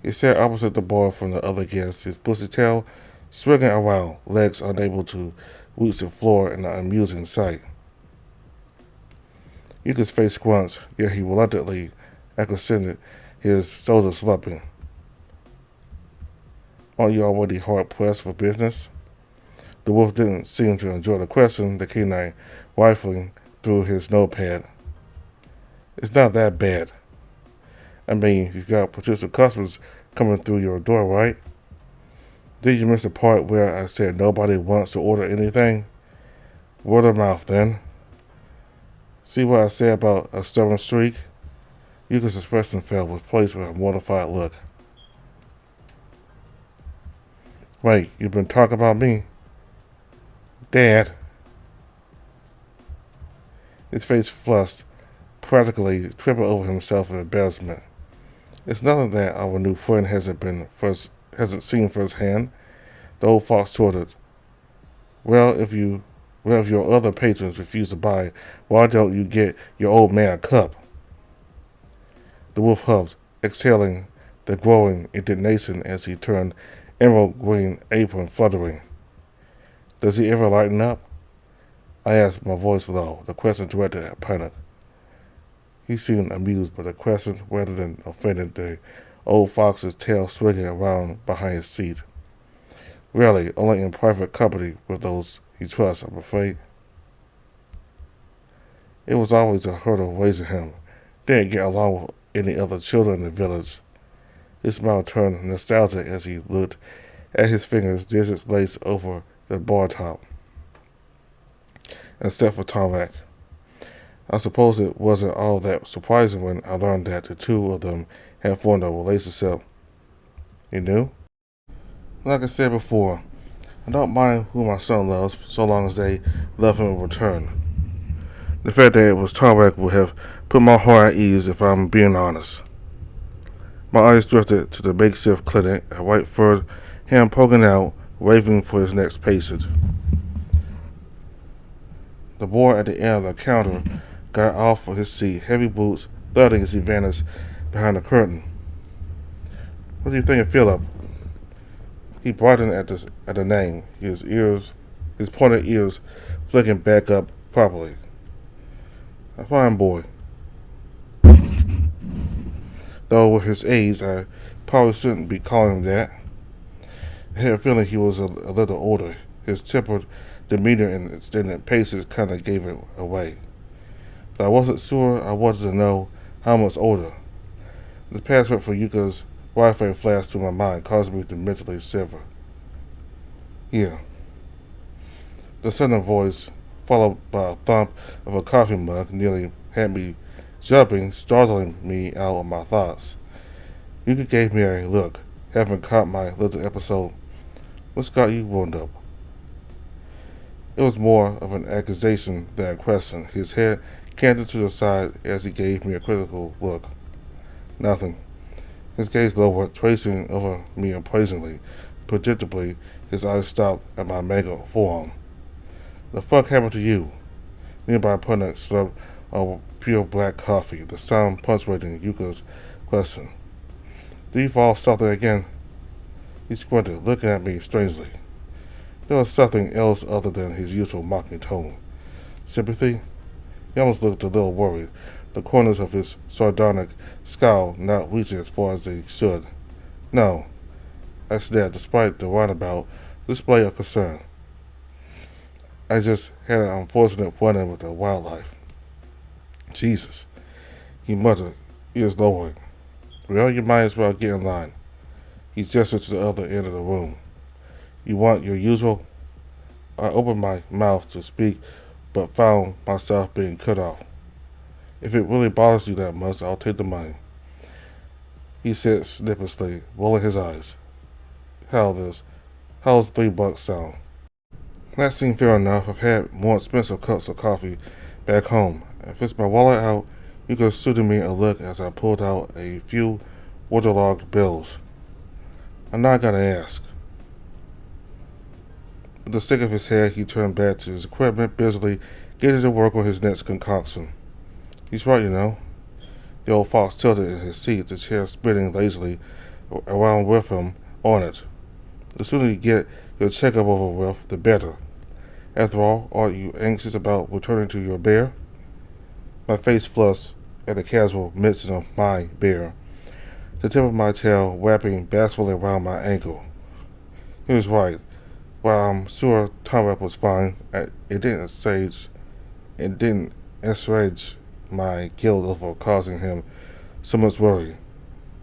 He sat opposite the bar from the other guests, his bushy tail swinging around, legs unable to reach the floor in an amusing sight. Yuka's face grunts, yet he reluctantly accented his shoulders slumping. Aren't you already hard-pressed for business? The wolf didn't seem to enjoy the question, the canine rifling through his notepad. It's not that bad. I mean, you've got potential customers coming through your door, right? Did you miss the part where I said nobody wants to order anything? Word of mouth, then. See what I said about a stubborn streak? Yuka's expression fell, replaced with a mortified look. Wait, you've been talking about me? Dad. His face flushed, practically tripping over himself in embarrassment. It's nothing that our new friend hasn't seen firsthand. The old fox chortled. Well, if your other patrons refuse to buy, why don't you get your old man a cup? The wolf huffed, exhaling the growing indignation as he turned emerald green apron fluttering. Does he ever lighten up? I asked, my voice low, the question directed at panic. He seemed amused by the question rather than offended, the old fox's tail swinging around behind his seat. Really, only in private company with those he trusts, I'm afraid. It was always a hurdle raising him, didn't get along with any other children in the village. His smile turned nostalgic as he looked at his fingers digits laced over the bar top, except for Tarmac. I suppose it wasn't all that surprising when I learned that the two of them had formed a relationship. You knew? Like I said before, I don't mind who my son loves so long as they love him in return. The fact that it was Tarmac would have put my heart at ease if I'm being honest. My eyes drifted to the makeshift clinic, a white furred hand poking out, waving for his next patient. The boy at the end of the counter got off of his seat, heavy boots thudding as he vanished behind the curtain. What do you think of Philip? He brightened at the name, his pointed ears flicking back up properly. A fine boy. Though with his age, I probably shouldn't be calling him that. I had a feeling he was a little older. His tempered demeanor and extended paces kind of gave it away. But I wasn't sure. I wanted to know how much older. The password for Yuka's Wi-Fi flashed through my mind, causing me to mentally shiver. Yeah. The sudden voice, followed by a thump of a coffee mug, nearly had me jumping, startling me out of my thoughts. Yuka gave me a look, having caught my little episode. What's got you wound up? It was more of an accusation than a question. His head canted to the side as he gave me a critical look. Nothing. His gaze lowered, tracing over me appraisingly. Predictably, his eyes stopped at my mangled forearm. The fuck happened to you? Nearby Punick slurped of pure black coffee, the sound punctuating Yuka's question. Do you fall something again? He squinted, looking at me strangely. There was something else other than his usual mocking tone. Sympathy? He almost looked a little worried, the corners of his sardonic scowl not reaching as far as they should. No, I snapped, despite the roundabout display of concern. I just had an unfortunate run-in with the wildlife. Jesus, he muttered, ears lowering. Well, you might as well get in line. He gestured to the other end of the room. You want your usual? I opened my mouth to speak, but found myself being cut off. If it really bothers you that much, I'll take the money, he said snipishly, rolling his eyes. How's $3 sound? That seemed fair enough. I've had more expensive cups of coffee back home. I fished my wallet out. Yuka suited me a look as I pulled out a few waterlogged bills. I'm not gonna ask. With the stick of his head, he turned back to his equipment, busily getting to work on his next concoction. He's right, you know. The old fox tilted in his seat, the chair spinning lazily around with him on it. The sooner you get your checkup over with, the better. After all, aren't you anxious about returning to your bear? My face flushed at the casual mention of my bear, the tip of my tail wrapping bashfully around my ankle. He was right. While I'm sure Tarek was fine, it didn't assuage my guilt over causing him so much worry.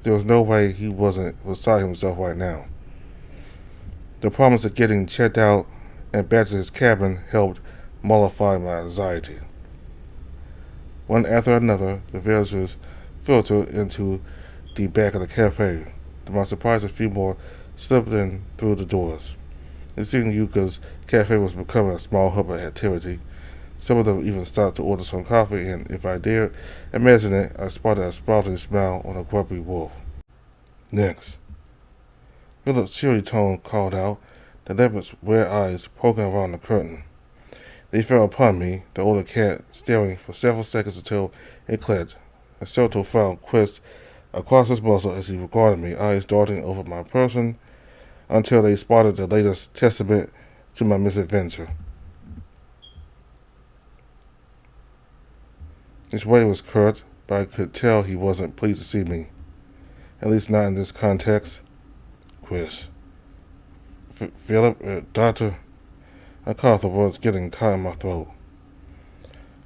There was no way he wasn't beside himself right now. The promise of getting checked out and back to his cabin helped mollify my anxiety. One after another, the villagers filtered into the back of the cafe. To my surprise, a few more slipped in through the doors. It seemed Yuka's cafe was becoming a small hub of activity. Some of them even stopped to order some coffee, and if I dared imagine it, I spotted a sprouting smile on a grumpy wolf. Next. Philip's cheery tone called out, the leopard's red eyes poking around the curtain. They fell upon me, the older cat staring for several seconds until it clicked. A subtle frown quizzed across his muzzle as he regarded me, eyes darting over my person until they spotted the latest testament to my misadventure. His way was curt, but I could tell he wasn't pleased to see me. At least not in this context. Quiz. Philip, Doctor? I caught the words getting caught in my throat.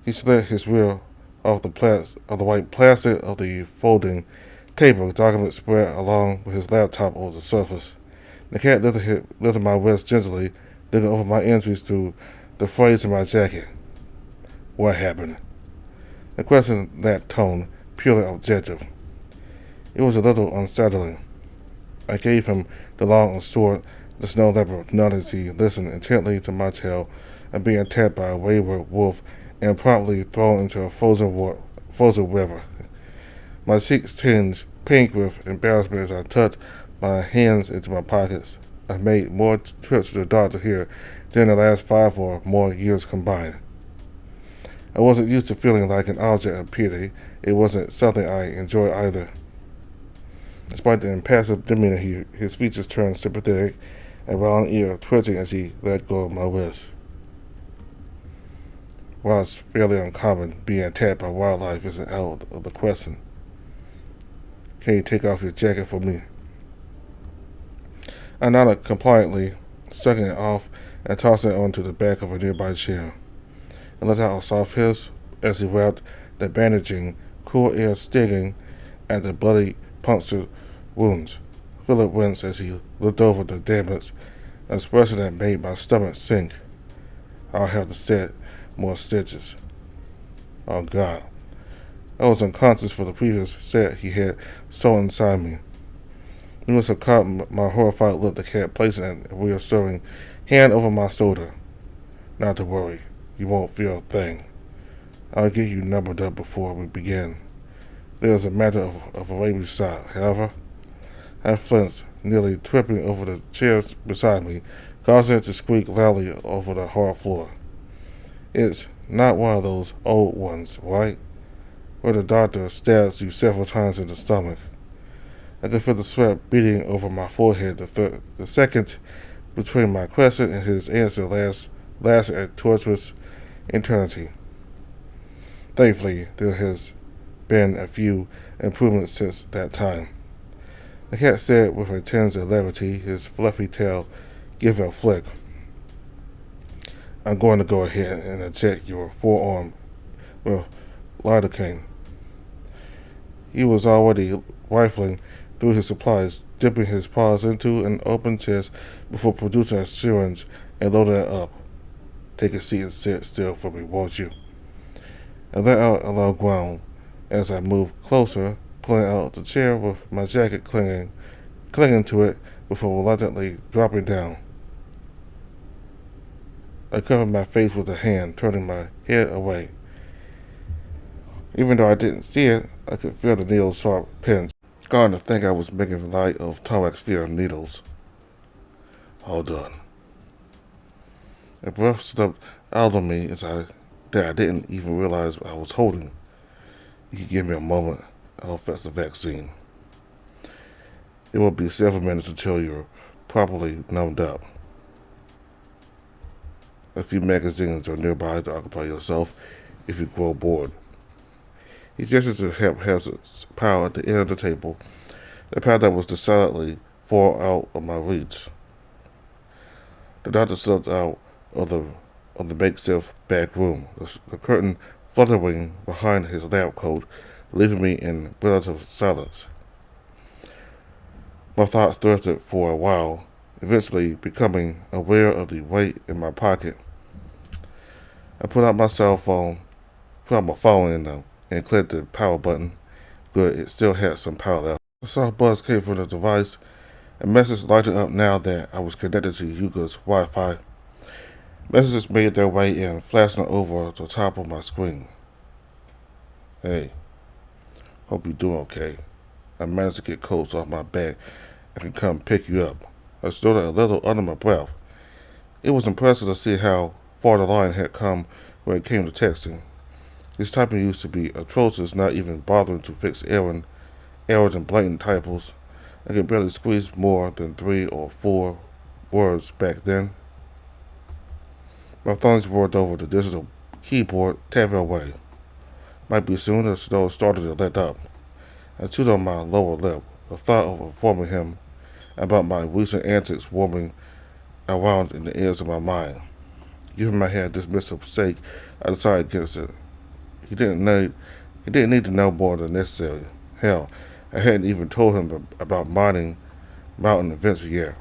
He slid his rear of the white plastic of the folding table, document spread along with his laptop over the surface. The cat lifted my wrist gently, looking over my injuries through the fray in my jacket. What happened? The question in that tone, purely objective. It was a little unsettling. I gave him the long and short, the snow leopard nodded as he listened intently to my tale of being attacked by a wayward wolf and promptly thrown into a frozen river. My cheeks tinged pink with embarrassment as I tucked my hands into my pockets. I made more trips to the doctor here than the last 5 or more years combined. I wasn't used to feeling like an object of pity. It wasn't something I enjoyed either. Despite the impassive demeanor, his features turned sympathetic, a round ear twitching as he let go of my wrist. While it's fairly uncommon, being attacked by wildlife isn't out of the question. Can you take off your jacket for me? I nodded compliantly, sucking it off and tossing it onto the back of a nearby chair. I let out a soft hiss as he wrapped the bandaging, cool air stinging at the bloody, punctured wounds. Philip winced as he looked over the damage, an expression that made my stomach sink. I'll have to set more stitches. Oh God. I was unconscious for the previous set he had sewn inside me. He must have caught my horrified look, the cat placing a reassuring hand over my shoulder. Not to worry. You won't feel a thing. I'll get you numbered up before we begin. There's a matter of a rabies shot, however. I flinched, nearly tripping over the chairs beside me, causing it to squeak loudly over the hard floor. It's not one of those old ones, right? Where the doctor stabs you several times in the stomach. I could feel the sweat beating over my forehead. The second between my question and his answer lasted a torturous eternity. Thankfully, there has been a few improvements since that time. The cat said with a tinge of levity, his fluffy tail giving a flick. I'm going to go ahead and inject your forearm with lidocaine. He was already rifling through his supplies, dipping his paws into an open chest before producing a syringe and loading it up. Take a seat and sit still for me, won't you? I let out a low groan as I moved closer, pulling out the chair with my jacket clinging to it before reluctantly dropping down. I covered my face with a hand, turning my head away. Even though I didn't see it, I could feel the needle's sharp pinch. Starting to think I was making light of Tomak's fear of needles. All done. A breath slipped out of me that I didn't even realize I was holding. You can give me a moment. I'll fetch the vaccine. It will be several minutes until you're properly numbed up. A few magazines are nearby to occupy yourself if you grow bored. He gestured to help Hazard's pile at the end of the table, the pile that was decidedly far out of my reach. The doctor slipped out of the makeshift back room, the curtain fluttering behind his lab coat, leaving me in relative silence. My thoughts drifted for a while, eventually becoming aware of the weight in my pocket. I put out my phone in them, and clicked the power button. Good, it still had some power left. A soft buzz came from the device. A message lighted up now that I was connected to Yuga's Wi-Fi. Messages made their way in, flashing over the top of my screen. Hey, hope you're doing okay. I managed to get coats off my back. I can come pick you up. I snorted a little under my breath. It was impressive to see how far the line had come when it came to texting. This typing used to be atrocious, not even bothering to fix errors and blatant typos. I could barely squeeze more than 3 or 4 words back then. My thumbs roared over the digital keyboard, tapping away. Might be soon. The snow started to let up. I chewed on my lower lip, the thought of informing him about my recent antics warming around in the ears of my mind. Given my hair dismissive sake, I decided against it. He didn't need he didn't need to know more than necessary. Hell, I hadn't even told him about mining mountain adventure yet.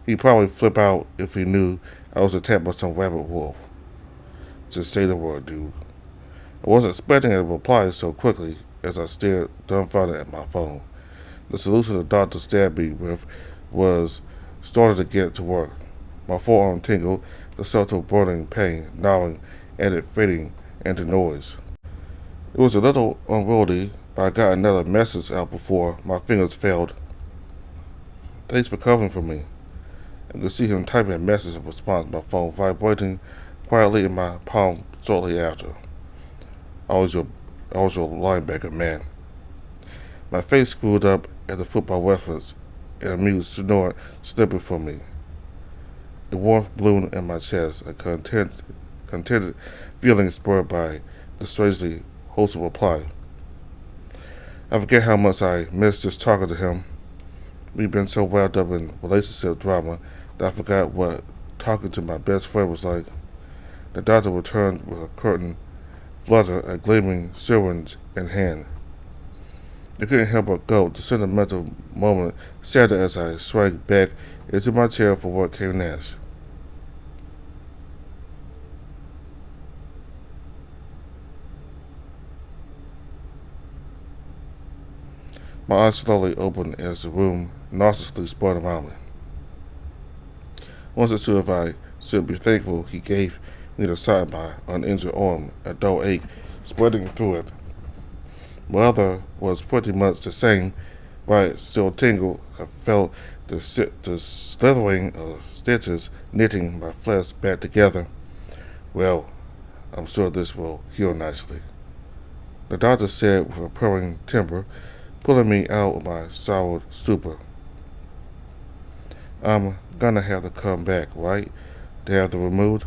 He'd probably flip out if he knew I was attacked by some rabbit wolf. Just say the word, dude. I wasn't expecting a reply so quickly as I stared dumbfounded at my phone. The solution the doctor stabbed me with was starting to get to work. My forearm tingled, the subtle burning pain gnawing at it fading into noise. It was a little unwieldy, but I got another message out before my fingers failed. Thanks for covering for me. I could see him typing a message in response, my phone vibrating quietly in my palm shortly after. I was your linebacker, man. My face screwed up at the football reference, and a mute snort slipping from me. A warmth ballooned in my chest, a contented feeling spurred by the strangely wholesome reply. I forget how much I missed just talking to him. We'd been so wound up in relationship drama that I forgot what talking to my best friend was like. The doctor returned with a curtain flutter, a gleaming syringe in hand. I couldn't help but go. The sentimental moment shattered as I shrank back into my chair for what came next. My eyes slowly opened as the room nauseously spun around me. Once or two if I should be thankful he gave me the side of my uninjured arm, a dull ache spreading through it. My other was pretty much the same, but it still tingled. I felt the slithering of stitches knitting my flesh back together. Well, I'm sure this will heal nicely. The doctor said with a purring temper, pulling me out of my soured stupor. I'm gonna have to come back, right? To have them removed?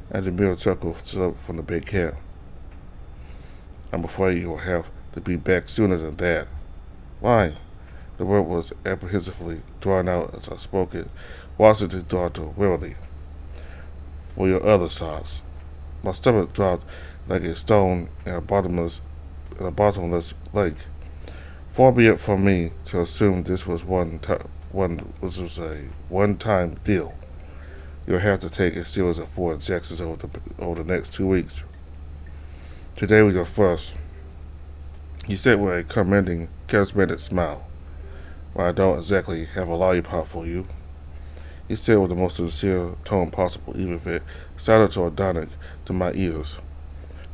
And the mirror chuckle stood from the big cat. I'm afraid you'll have to be back sooner than that. Why? The word was apprehensively drawn out as I spoke it, watching the daughter wearily. For your other socks. My stomach dropped like a stone in a bottomless lake. Far be it from me to assume this was a one-time deal. You'll have to take a series of 4 injections over the next 2 weeks. Today was your first. He said with a commending, charismatic smile. Well, I don't exactly have a lollipop for you. He said with the most sincere tone possible, even if it sounded sardonic to my ears.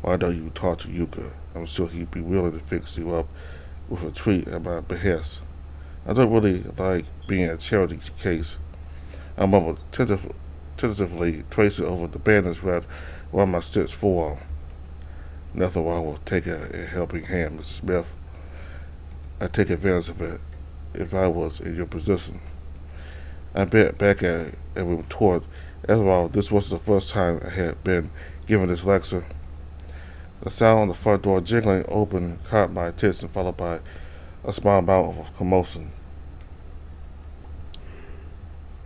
Why don't you talk to Yuka? I'm sure he'd be willing to fix you up with a treat at my behest. I don't really like being a charity case. I mumbled, tentatively tracing over the bandage wrapped around my stitched forearm. Nothing wrong with taking a helping hand, Mr. Smith. I'd take advantage of it if I was in your position. I bent back at it and retorted, after all, this wasn't the first time I had been given this lecture. The sound on the front door jingling open caught my attention, followed by a small amount of commotion.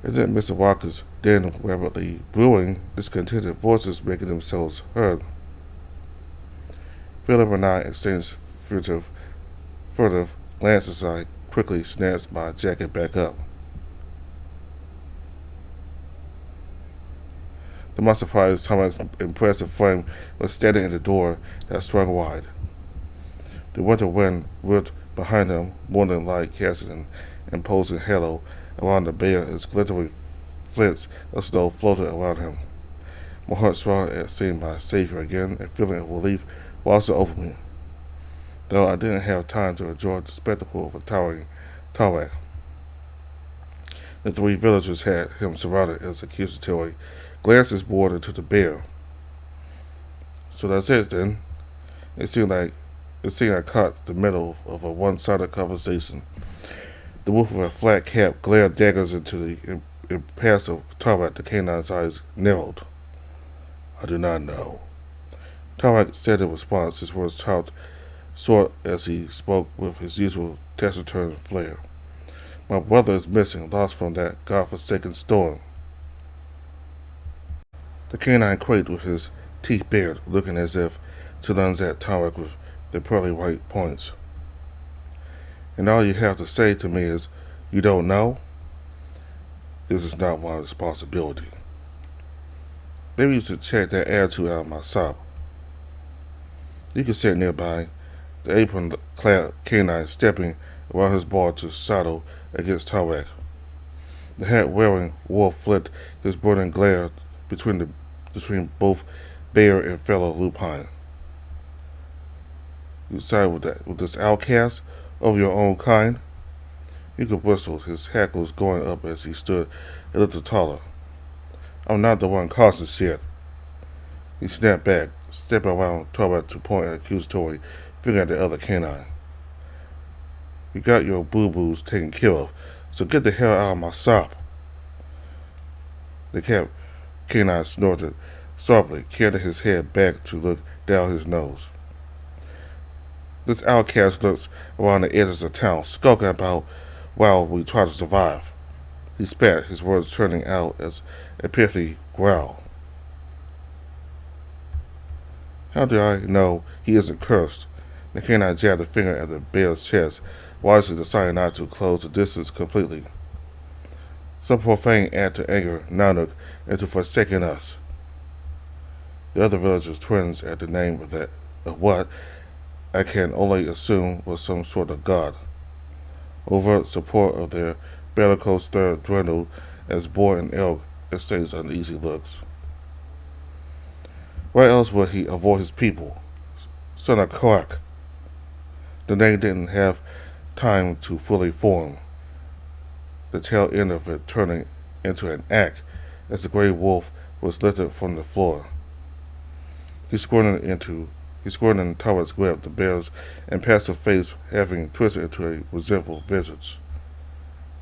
Isn't Mr. Walker's den rapidly brewing, discontented voices making themselves heard? Philip and I exchanged furtive glances as I quickly snatched my jacket back up. To my surprise, Tomac's impressive frame was standing in the door that swung wide. The winter wind whipped behind him, morning light casting an imposing halo around the bay as glittering flints of snow floated around him. My heart swelled at seeing my savior again, a feeling of relief washed over me, though I didn't have time to enjoy the spectacle of a towering Tomac. The 3 villagers had him surrounded as accusatory glances bored into the bear. So that's it then. It seemed I caught the middle of a one-sided conversation. The wolf with a flat cap glared daggers into the impassive Tomac. The canine's eyes narrowed. I do not know. Tomac said in response, his words chopped short as he spoke with his usual taciturn flair. My brother is missing, lost from that godforsaken storm. The canine quaked with his teeth bared, looking as if to lunge at Tarek with the pearly white points. And all you have to say to me is, you don't know? This is not my responsibility. Maybe you should check that attitude out of my shop. You can sit nearby, the apron-clad canine stepping around his bar to saddle against Tarek. The hat-wearing wolf flipped his burning glare between both bear and fellow lupine. You side with this outcast of your own kind? He could whistle, his hackles going up as he stood a little taller. I'm not the one causing shit. He snapped back, stepping around Tarek to point an accusatory finger at the other canine. You got your boo-boos taken care of, so get the hell out of my shop. The canine snorted sharply, carrying his head back to look down his nose. This outcast looks around the edges of town, skulking about while we try to survive. He spat, his words turning out as a pithy growl. How do I know he isn't cursed? The canine jabbed a finger at the bear's chest, wisely deciding not to close the distance completely. Some profane act to anger Nanook into forsaking us. The other villagers twins at the name of what I can only assume was some sort of god. Overt support of their bellicose third dwindled as boar and elk exchanged uneasy looks. Why else would he avoid his people? Son of Koak. The name didn't have time to fully form, the tail end of it turning into an act as the gray wolf was lifted from the floor. He squirted in Tarek's grip, the bear's impassive face having twisted into a resentful visage.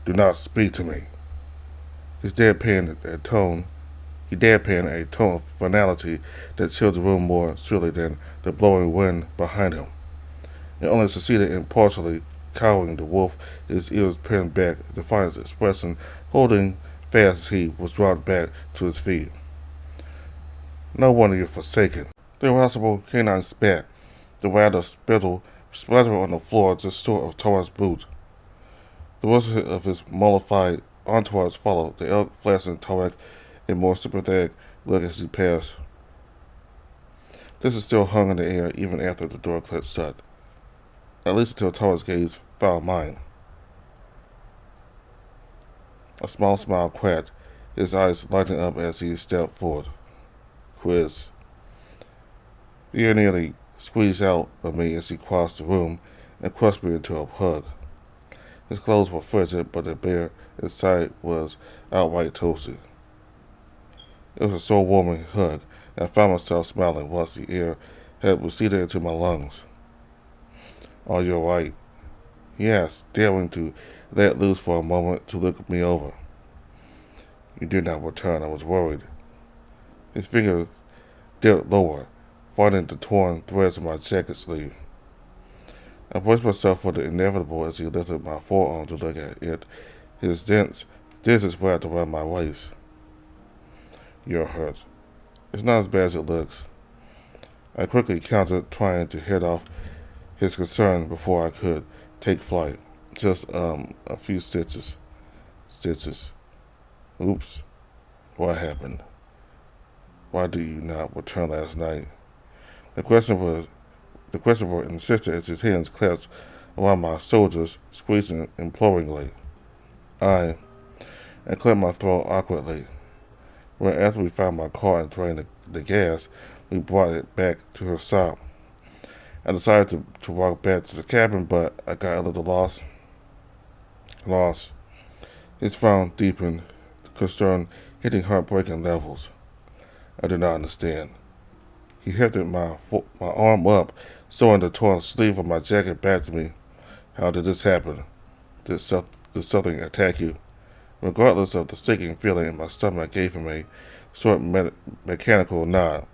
Do not speak to me. He deadpanned a tone of finality that chilled the room more surely than the blowing wind behind him. It only succeeded in partially cowing the wolf, his ears pinned back, defiant expression holding fast as he was brought back to his feet. No wonder you're forsaken. The irascible canine spat, the wad of spittle splattering on the floor just short of Tarek's boot. The rest of his mollified entourage followed, the elk flashing Tarek a more sympathetic look as he passed. This still hung in the air even after the door clicked shut, at least until Tarek's gaze found mine. A small smile cracked, his eyes lighting up as he stepped forward. Quiz. The ear nearly squeezed out of me as he crossed the room and crushed me into a hug. His clothes were frigid, but the bear inside was outright toasted. It was a soul-warming hug, and I found myself smiling once the air had receded into my lungs. Are you all right? He asked, daring to let loose for a moment to look me over. You did not return. I was worried. His finger dipped lower, finding the torn threads of my jacket sleeve. I braced myself for the inevitable as he lifted my forearm to look at it, his dense distance wrapped around my waist. You're hurt. It's not as bad as it looks. I quickly countered, trying to head off his concern before I could take flight. Just, a few stitches. Oops. What happened? Why did you not return last night? The questioner insisted as his hands clasped around my shoulders, squeezing imploringly. I cleared my throat awkwardly. When after we found my car and drained the gas, we brought it back to her shop. I decided to walk back to the cabin, but I got a little lost. His frown deepened, concern hitting heartbreaking levels. I did not understand. He hefted my arm up, sewing the torn sleeve of my jacket back to me. How did this happen? Did something attack you? Regardless of the sinking feeling in my stomach, I gave him a short mechanical nod.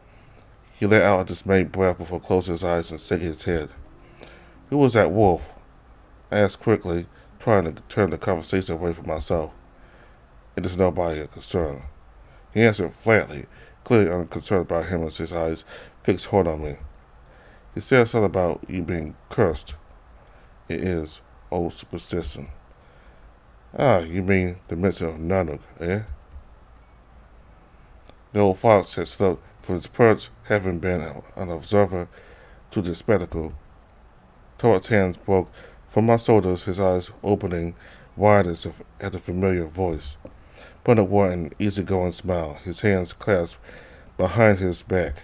He let out a dismayed breath before closing his eyes and shaking his head. Who was that wolf? I asked quickly, trying to turn the conversation away from myself. It is nobody of concern. He answered flatly, clearly unconcerned about him as his eyes fixed hard on me. He said something about you being cursed. It is old superstition. Ah, you mean the mention of Nanak, eh? The old fox had slept from his perch, having been an observer to the spectacle. Towards hands broke from my shoulders, his eyes opening wide as if at the familiar voice. Punnik wore an easygoing smile, his hands clasped behind his back.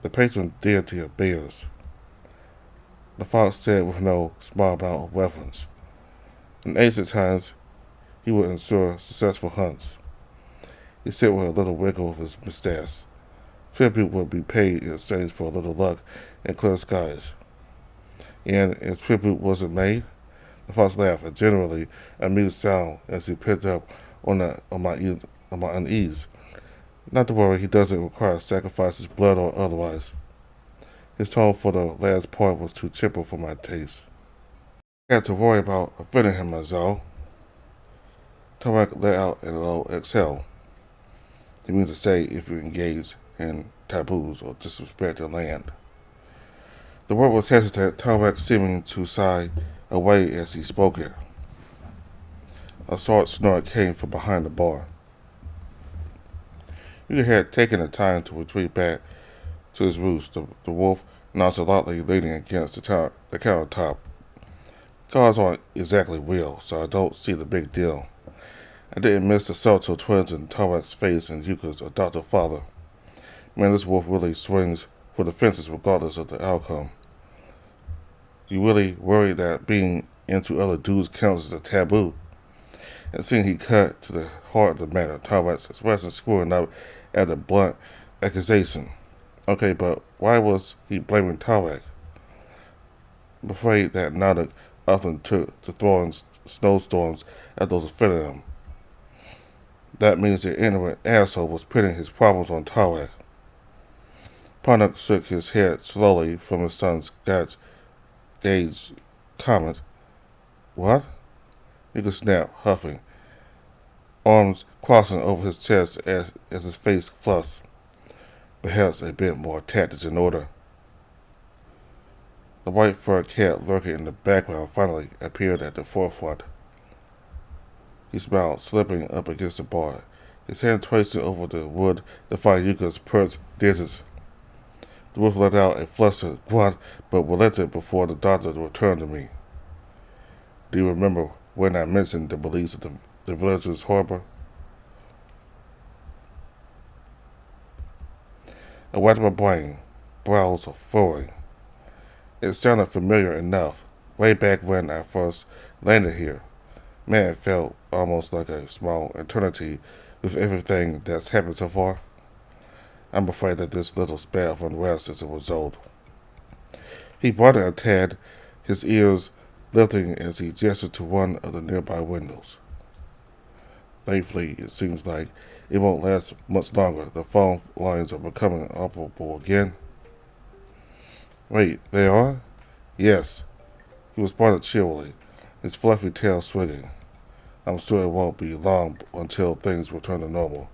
The patron deity of bears. The fox said with no small amount of reverence. In ancient times, he would ensure successful hunts. He said with a little wiggle of his mustache. Tribute would be paid in exchange for a little luck and clear skies. And if tribute wasn't made, the fox laughed, a generally amused sound as he picked up on my unease. Not to worry, he doesn't require sacrifices, blood or otherwise. His tone for the last part was too chipper for my taste. I had to worry about offending him, that's all. Tarek let out a low exhale. He means to say if you engage in taboos or disrespect the land. The word was hesitant, Tarek seeming to sigh away as he spoke it. A short snort came from behind the bar. He had taken the time to retreat back to his roost, the wolf nonchalantly leaning against the countertop. Cars aren't exactly real, so I don't see the big deal. I didn't miss the subtle twins in Tarek's face and Yuka's adopted father. Man, this wolf really swings for the fences regardless of the outcome. You really worried that being into other dudes counts as a taboo? And seeing he cut to the heart of the matter, Tarek's expression screwing up at the blunt accusation. Okay, but why was he blaming Tarek? I'm afraid that Nanak often took to throwing snowstorms at those offending him. That means the ignorant asshole was pitting his problems on Tarek. Punnik shook his head slowly from his son's gaze comment. What? He could snap, huffing, arms crossing over his chest as his face flushed. Perhaps a bit more tactics in order. The white fur cat lurking in the background finally appeared at the forefront. He smiled, slipping up against the bar, his hand tracing over the wood to find Yuka's perched digits. The wolf let out a flustered grunt, but relented before the doctor returned to me. Do you remember when I mentioned the beliefs of the villagers' harbor? I wiped my brain, brows furrowing. It sounded familiar enough, way back when I first landed here. Man, it felt almost like a small eternity with everything that's happened so far. I'm afraid that this little spell of unrest is a result. He broadened a tad, his ears lifting as he gestured to one of the nearby windows. Thankfully, it seems like it won't last much longer. The phone lines are becoming operable again. Wait, they are? Yes. He responded cheerily, his fluffy tail swinging. I'm sure it won't be long until things return to normal.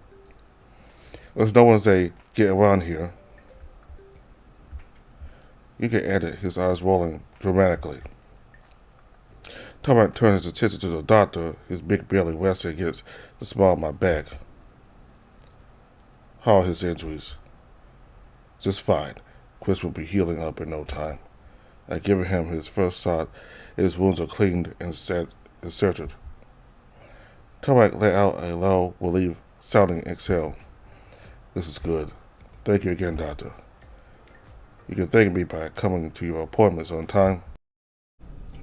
There's no one's a get around here. Yuka added, his eyes rolling dramatically. Tarek turned his attention to the doctor, his big belly resting against the small of my back. How are his injuries? Just fine. Chris will be healing up in no time. I've given him his first shot, and his wounds are cleaned and inserted. Tarek let out a low, relief-sounding exhale. This is good. Thank you again, Doctor. You can thank me by coming to your appointments on time.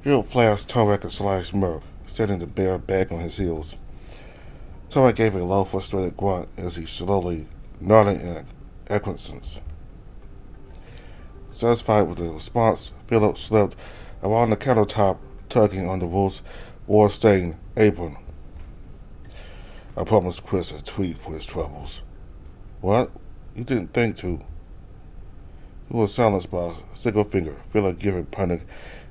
Gil flashed Tarek a sly smirk, setting the bear back on his heels. Tarek gave a low, frustrated grunt as he slowly nodded in acquiescence. Satisfied with the response, Philip slipped around the countertop, tugging on the wolf's war-stained apron. I promised Chris a treat for his troubles. What? You didn't think to. He was silenced by a single finger, Philip giving Punnik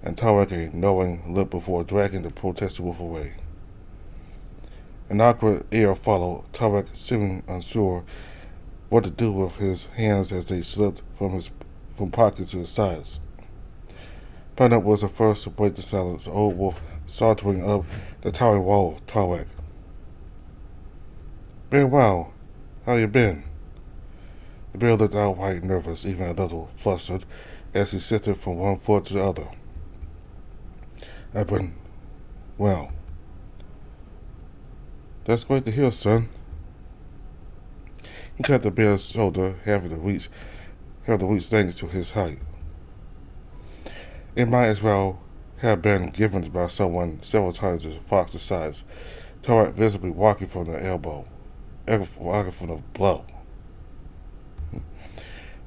and Tarek a knowing look before dragging the protesting wolf away. An awkward air followed, Tarek seeming unsure what to do with his hands as they slipped from pockets to his sides. Peanut was the first to break the silence, the old wolf sauntering up the towering wall of Tarwac. "Been well. How you been?" The bear looked outright nervous, even a little flustered, as he shifted from one foot to the other. "I've been well." "That's great to hear, son." He cut the bear's shoulder, having to reach thanks to his height. It might as well have been given by someone several times as Fox's size, Tarwac visibly walking from the walking from the blow.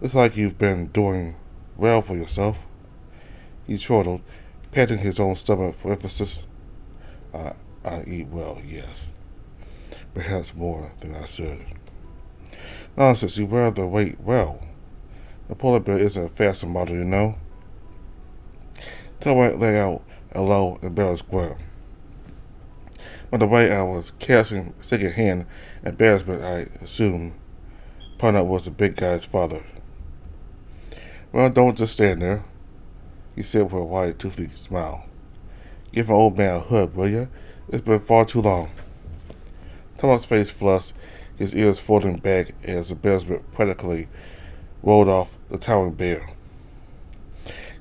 "Looks like you've been doing well for yourself." He chortled, patting his own stomach for emphasis. I eat well, yes. Perhaps more than I should." "Nonsense, you wear the weight well. A polar bear isn't a fashion model, you know." Tarwac let out a low, embarrassed grunt. By the way I was casting second-hand embarrassment, I assumed Peanut was the big guy's father. "Well, don't just stand there," he said with a wide, toothy smile. "Give an old man a hug, will you? It's been far too long." Thomas' face flushed, his ears folding back as embarrassment practically rolled off the towering bear.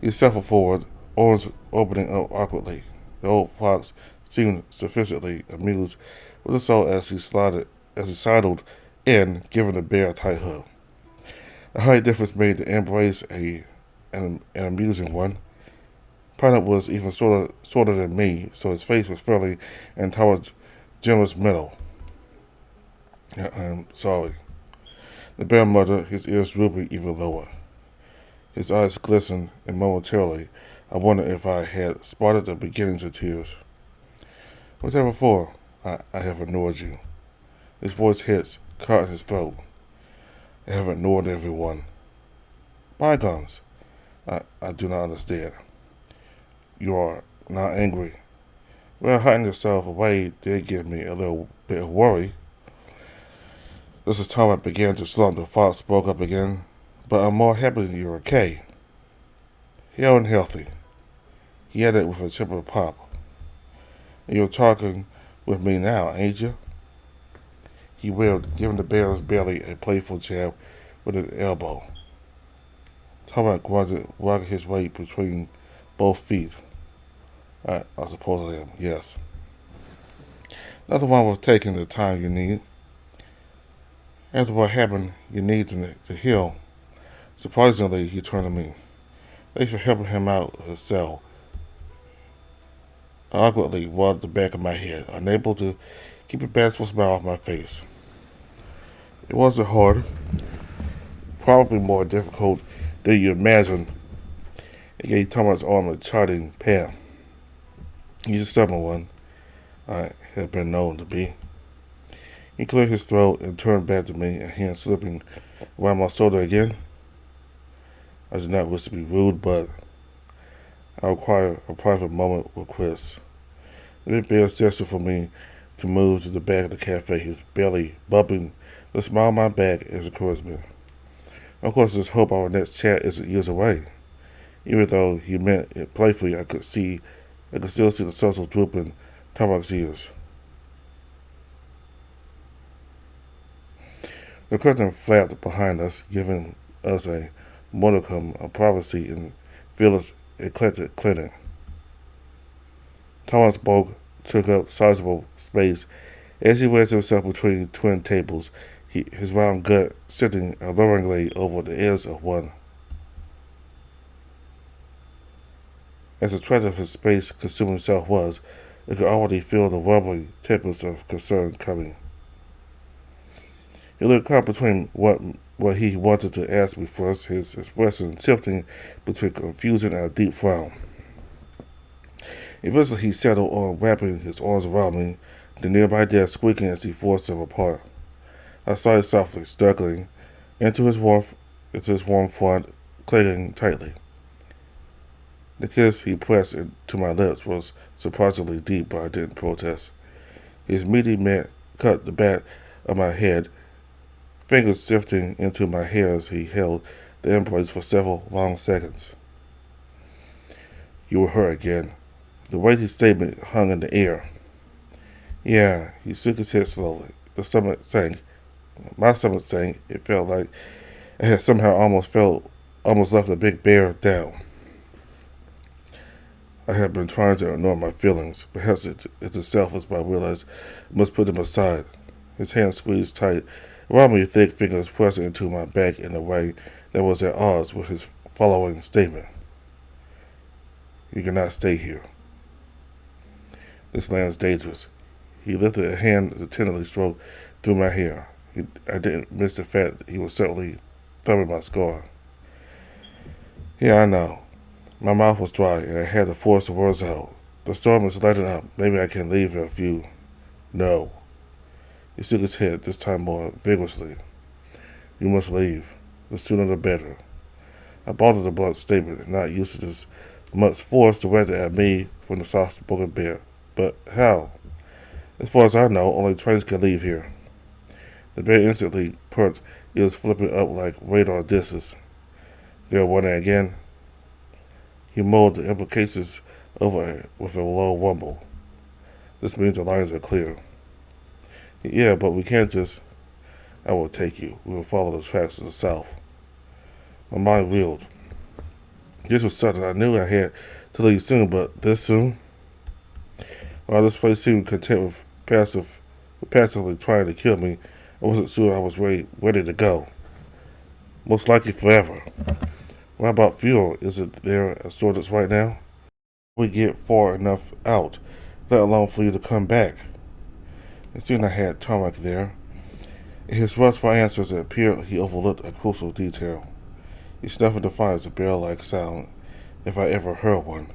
He shuffled forward, arms opening up awkwardly. The old fox seemed sufficiently amused with the soul as he sidled in, giving the bear a tight hug. The height difference made the embrace an amusing one. Peanut was even shorter than me, so his face was fairly in Tower's generous middle. "I'm sorry." The bear muttered, his ears drooping even lower. His eyes glistened, and momentarily I wondered if I had spotted the beginnings of tears. "Whatever for? I have ignored you." His voice caught in his throat. "I have ignored everyone." "Bygones." I do not understand." "You are not angry?" "Well, hiding yourself away did give me a little bit of worry." Just as Tom began to slump, the fox spoke up again. "But I'm more happy that you're okay. Hale and healthy," he added with a chipper pop. "And you're talking with me now, ain't you?" He wailed, giving the bear's belly a playful jab with an elbow. Tom grunted, rocking his weight between both feet. I suppose I am, yes." "Nothing wrong with taking the time you need. After what happened, you need to heal." Surprisingly, he turned to me. "Thanks for helping him out of his cell." I awkwardly rubbed the back of my head, unable to keep a bashful smile off my face. It wasn't hard. Probably more difficult than you imagine. It gave Thomas' arm a charting pat. "He's a stubborn one. I have been known to be." He cleared his throat and turned back to me, a hand slipping around my shoulder again. "I did not wish to be rude, but I require a private moment with Chris." The big bear gestured for me to move to the back of the cafe, his belly bumping the smile on my back as encouragement. Of course, I just hope our next chat isn't years away. Even though he meant it playfully, I could still see the subtle droop in Tarwac's ears. The curtain flapped behind us, giving us a modicum of privacy in Phyllis' eclectic clinic. Thomas' bulk took up sizable space as he wedged himself between twin tables, his round gut sitting alluringly over the edge of one. As attractive as space-consuming self was, it could already feel the rumbling tempest of concern coming. He looked caught between what he wanted to ask me first, his expression shifting between confusion and a deep frown. Eventually he settled on wrapping his arms around me, the nearby desk squeaking as he forced them apart. I sighed softly, snuggling into his warm front, clinging tightly. The kiss he pressed into my lips was surprisingly deep, but I didn't protest. His meaty neck cut the back of my head, fingers sifting into my hair as he held the embrace for several long seconds. You were hurt again. The weighty statement hung in the air. Yeah, he shook his head slowly. The stomach sank. My stomach sank. It felt like I had somehow almost left a big bear down. I had been trying to ignore my feelings. Perhaps it's as selfish, but I realized I must put them aside. His hand squeezed tight around me, thick fingers pressing into my back in a way that was at odds with his following statement. You cannot stay here. This land is dangerous. He lifted a hand to tenderly stroke through my hair. I didn't miss the fact that he was certainly thumbing my scar. Yeah, I know. My mouth was dry, and I had to force the words out. The storm is letting up. Maybe I can leave in a few. No. He shook his head, this time more vigorously. You must leave. The sooner the better. I bolted the blunt statement, not used to this much force directed at me from the soft-spoken bear. But how? As far as I know, only trains can leave here. The bear instantly perked, ears flipping up like radar discs. They're warning again. He mulled the implications over with a low rumble. This means the lines are clear. Yeah, but we can't just... I will take you. We will follow the tracks to the south. My mind reeled. This was sudden. I knew I had to leave soon, but this soon? While this place seemed content with passively trying to kill me, I wasn't sure I was ready to go. Most likely forever. What about fuel? Isn't there a shortage right now? We get far enough out, let alone for you to come back. And soon I had Tarmac there. In his rush for answers, it appeared he overlooked a crucial detail. He snuffed in defiance a barrel-like sound, if I ever heard one.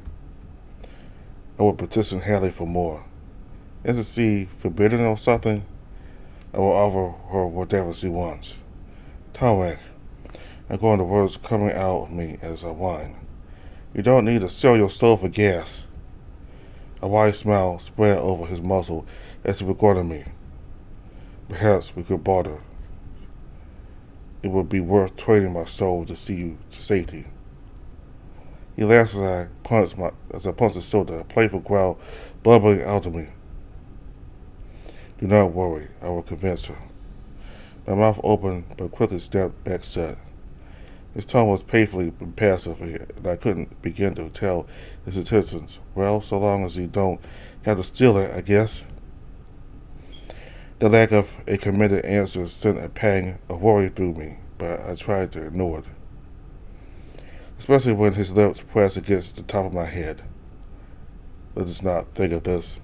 I would petition Hallie for more. Isn't she forbidden or something? I will offer her whatever she wants. Tarmac. I'm going the words coming out of me as I whine. You don't need to sell your soul for gas. A wide smile spread over his muzzle as he regarded me. Perhaps we could barter. It would be worth trading my soul to see you to safety. He laughed as I punched his shoulder, a playful growl bubbling out of me. Do not worry, I will convince her. My mouth opened, but quickly snapped back shut. His tone was painfully impassive, and I couldn't begin to tell his intentions. Well, so long as you don't have to steal it, I guess. The lack of a committed answer sent a pang of worry through me, but I tried to ignore it. Especially when his lips pressed against the top of my head. Let us not think of this.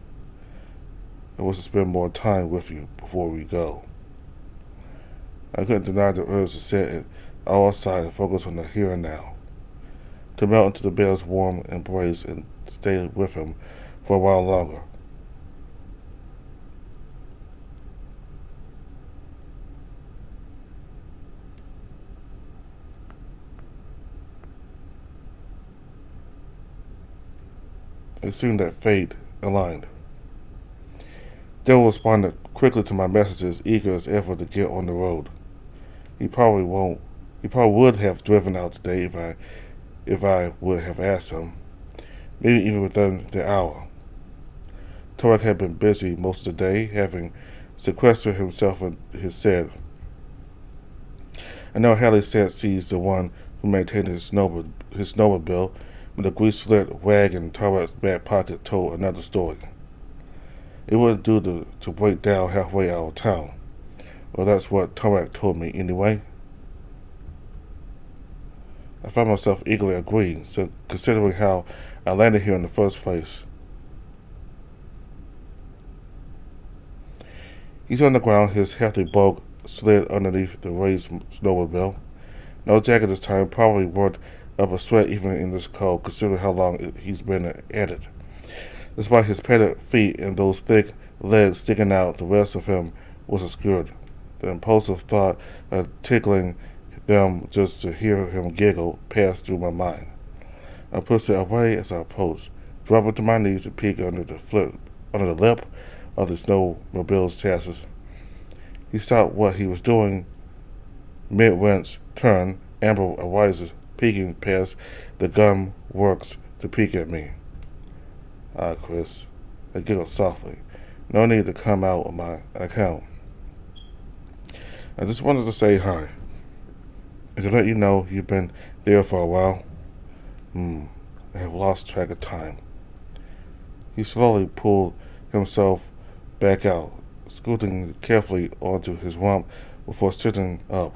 I wish to spend more time with you before we go. I couldn't deny the urge to set it all aside and focus on the here and now. To melt into the bear's warm embrace and stay with him for a while longer. It seemed that fate aligned. Dale responded quickly to my messages, eager as ever to get on the road. He probably would have driven out today if I would have asked him, maybe even within the hour. Torek had been busy most of the day, having sequestered himself in his shed. I know Hallie said she's the one who maintained his snowmobile, but the grease-lit rag in Torek's back pocket told another story. It wouldn't do to break down halfway out of town. Well, that's what Torek told me anyway. I found myself eagerly agreeing, so considering how I landed here in the first place. He's on the ground, his hefty bulk slid underneath the raised snowmobile. No jacket this time, probably worked up a sweat even in this cold, considering how long he's been at it. Despite his padded feet and those thick legs sticking out, the rest of him was obscured. The impulsive thought of tickling them just to hear him giggle passed through my mind. I pushed it away as I approached, dropping to my knees and peeked under the lip of the snowmobile's chassis. He stopped what he was doing Mid-winch turn, amber arises, peeking past the gun works to peek at me. Ah, Chris. I giggled softly. No need to come out of my account. I just wanted to say hi. And to let you know you've been there for a while. I have lost track of time. He slowly pulled himself back out, scooting carefully onto his rump before sitting up.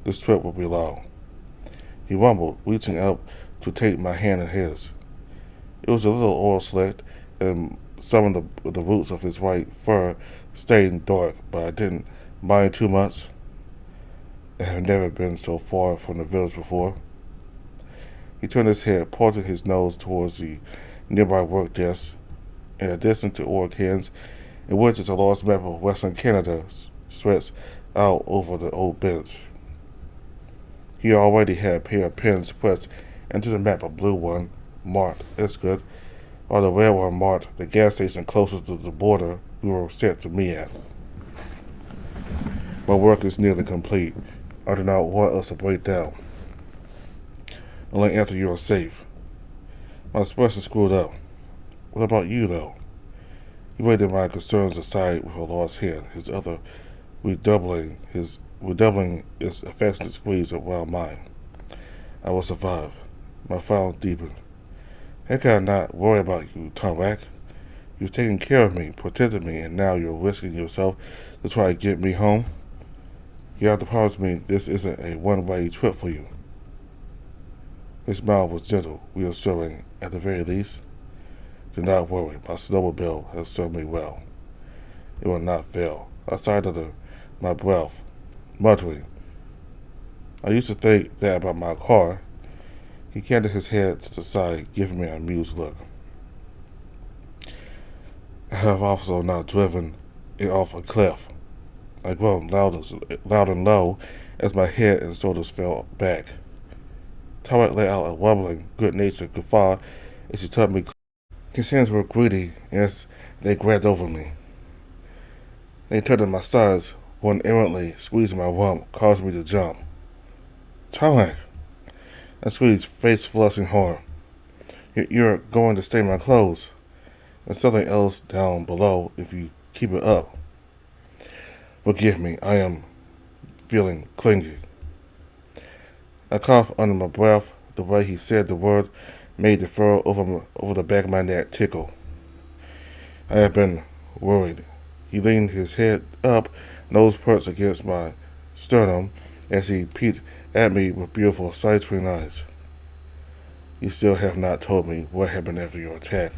This trip will be long. He rumbled, reaching up to take my hand in his. It was a little oil slick, and some of the roots of his white fur stained dark, but I didn't mind too much. I have never been so far from the village before. He turned his head, pointing his nose towards the nearby work desk. In addition to org hands, in which is a large map of Western Canada stretched out over the old bench. He already had a pair of pins pressed into the map, a blue one marked Escud, while the red one marked the gas station closest to the border we were set to meet at. My work is nearly complete. I do not want us to break down. Only after you are safe. My expression screwed up. What about you, though? He waited my concerns aside with a large hand, his other redoubling its affectionate squeeze around mine. I will survive. My frown deepened. How can I not worry about you, Tomac? You've taken care of me, protected me, and now you're risking yourself to try to get me home? You have to promise me this isn't a one-way trip for you. His smile was gentle, reassuring, at the very least. Do not worry, my snowmobile has served me well. It will not fail. I sighed under my breath, muttering. I used to think that about my car. He canted his head to the side, giving me an amused look. I have also now driven it off a cliff. I groaned loud and low as my head and shoulders fell back. Tarek let out a wobbling, good-natured guffaw as he tugged me. His hands were greedy as they grabbed over me. They turned at my sides, one errantly squeezing my rump, causing me to jump. Tarek! I squeezed, face flushing hard. You're going to stain my clothes. There's something else down below if you keep it up. Forgive me, I am feeling clingy. I coughed under my breath. The way he said the word made the fur over the back of my neck tickle. I had been worried. He leaned his head up, nose perched against my sternum, as he peeked at me with beautiful side-screen eyes. You still have not told me what happened after your attack.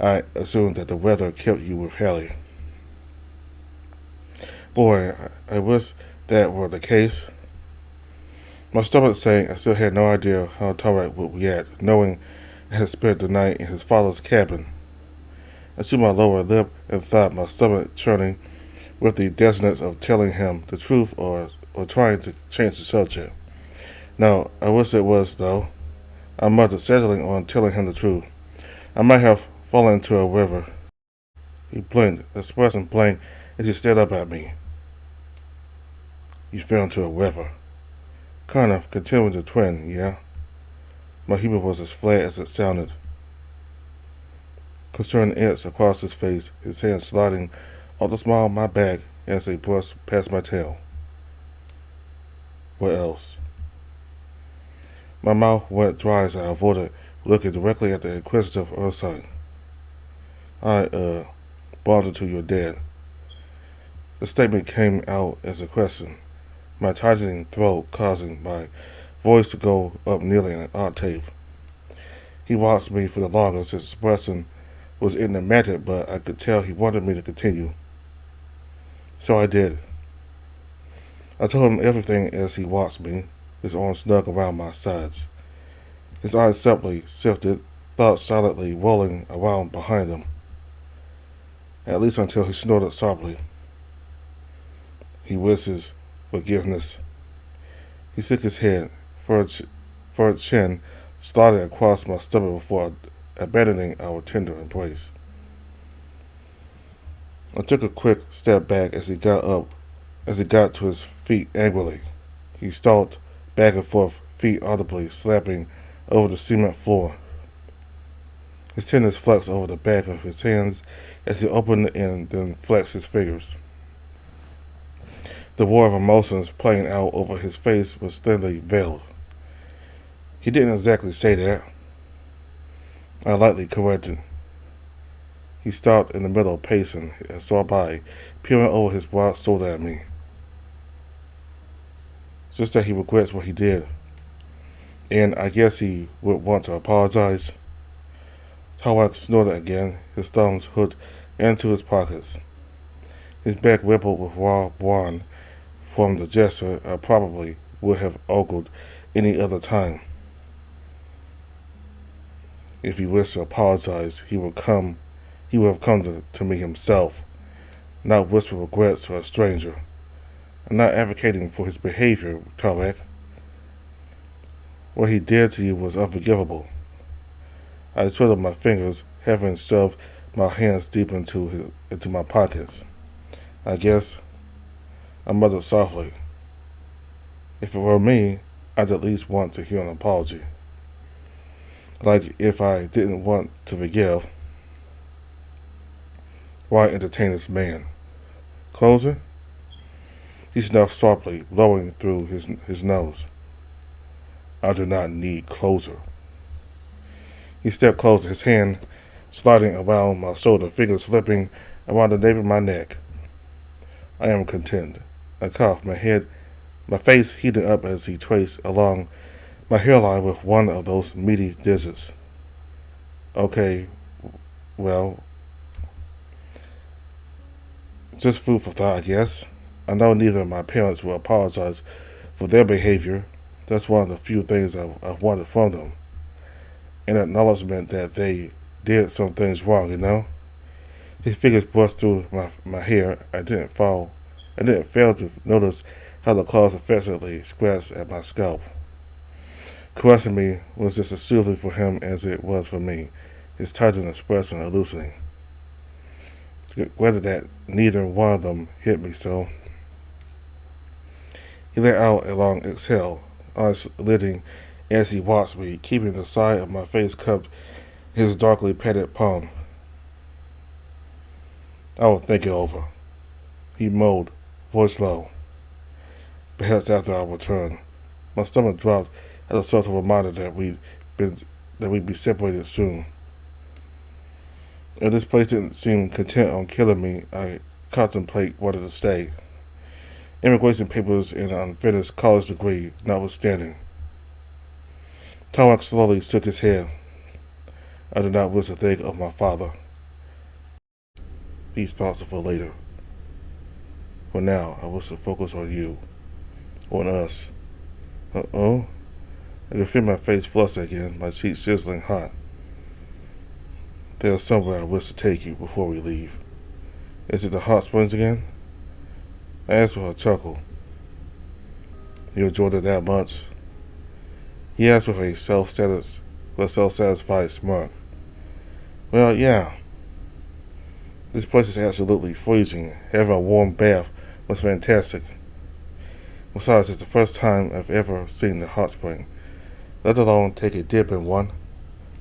I assumed that the weather kept you with Hallie. Boy, I wish that were the case. My stomach sank. I still had no idea how Tarek would react, knowing I had spent the night in his father's cabin. I chewed my lower lip and thought, my stomach churning with the dissonance of telling him the truth or trying to change the subject. No, I wish it was, though. I muttered, settling on telling him the truth. I might have fallen into a river. He blinked, expressing blank as he stared up at me. You fell into a river. Kind of continuing to twin, yeah? My humor was as flat as it sounded. Concern itched across his face, his hand sliding off the small of my back as they brushed past my tail. What else? My mouth went dry as I avoided looking directly at the inquisitive Ursine. I bonded until you're dead. The statement came out as a question, my tightening throat causing my voice to go up nearly an octave. He watched me for the longest. His expression was enigmatic, but I could tell he wanted me to continue. So I did. I told him everything as he watched me, his arms snug around my sides. His eyes simply shifted, thoughts silently rolling around behind him. At least until he snorted softly. He wishes forgiveness. He shook his head, furrowed chin sliding across my stomach before abandoning our tender embrace. I took a quick step back as he got up as he got to his feet angrily. He stalked back and forth, feet audibly slapping over the cement floor. His tendons flexed over the back of his hands as he opened and then flexed his fingers. The war of emotions playing out over his face was thinly veiled. He didn't exactly say that, I lightly corrected. He stopped in the middle, pacing, and saw by, peering over his broad shoulder at me. Just that he regrets what he did. And I guess he would want to apologize. Tawak snorted again, his thumbs hooked into his pockets. His back rippled with raw brawn from the gesture I probably would have ogled any other time. If he wished to apologize, he would have come to me himself, not whisper regrets to a stranger. I'm not advocating for his behavior, Tawak. What he did to you was unforgivable. I twiddled my fingers, having shoved my hands deep into my pockets. I guess, I muttered softly. If it were me, I'd at least want to hear an apology. Like if I didn't want to forgive, why entertain this man? Closer? He snuffed sharply, blowing through his nose. I do not need closer. He stepped closer, his hand sliding around my shoulder, fingers slipping around the nape of my neck. I am content. I coughed, my face heated up as he traced along my hairline with one of those meaty digits. Okay, well, just food for thought, I guess. I know neither of my parents will apologize for their behavior. That's one of the few things I've wanted from them. An acknowledgement that they did some things wrong, you know? His fingers brushed through my hair. I didn't fail to notice how the claws affectionately scratched at my scalp. Caressing me was just as soothing for him as it was for me, his tightened expression and loosening. Whether that neither one of them hit me so. He let out a long exhale, eyes slitting as he watched me, keeping the side of my face cupped in his darkly padded palm. I will think it over, he moaned, voice low. Perhaps after our return. My stomach dropped at the subtle reminder that we'd be separated soon. If this place didn't seem content on killing me, I contemplate whether to stay. Immigration papers and an unfinished college degree notwithstanding. Tawak slowly shook his head. I did not wish to think of my father. These thoughts are for later. For now, I wish to focus on you. On us. Uh-oh? I can feel my face flush again, my cheeks sizzling hot. There's somewhere I wish to take you before we leave. Is it the hot springs again? I asked with a chuckle. You enjoyed it that much? He asked with a self-satisfied smirk. Well, yeah. This place is absolutely freezing. Having a warm bath was fantastic. Besides, it's the first time I've ever seen the hot spring, let alone take a dip in one.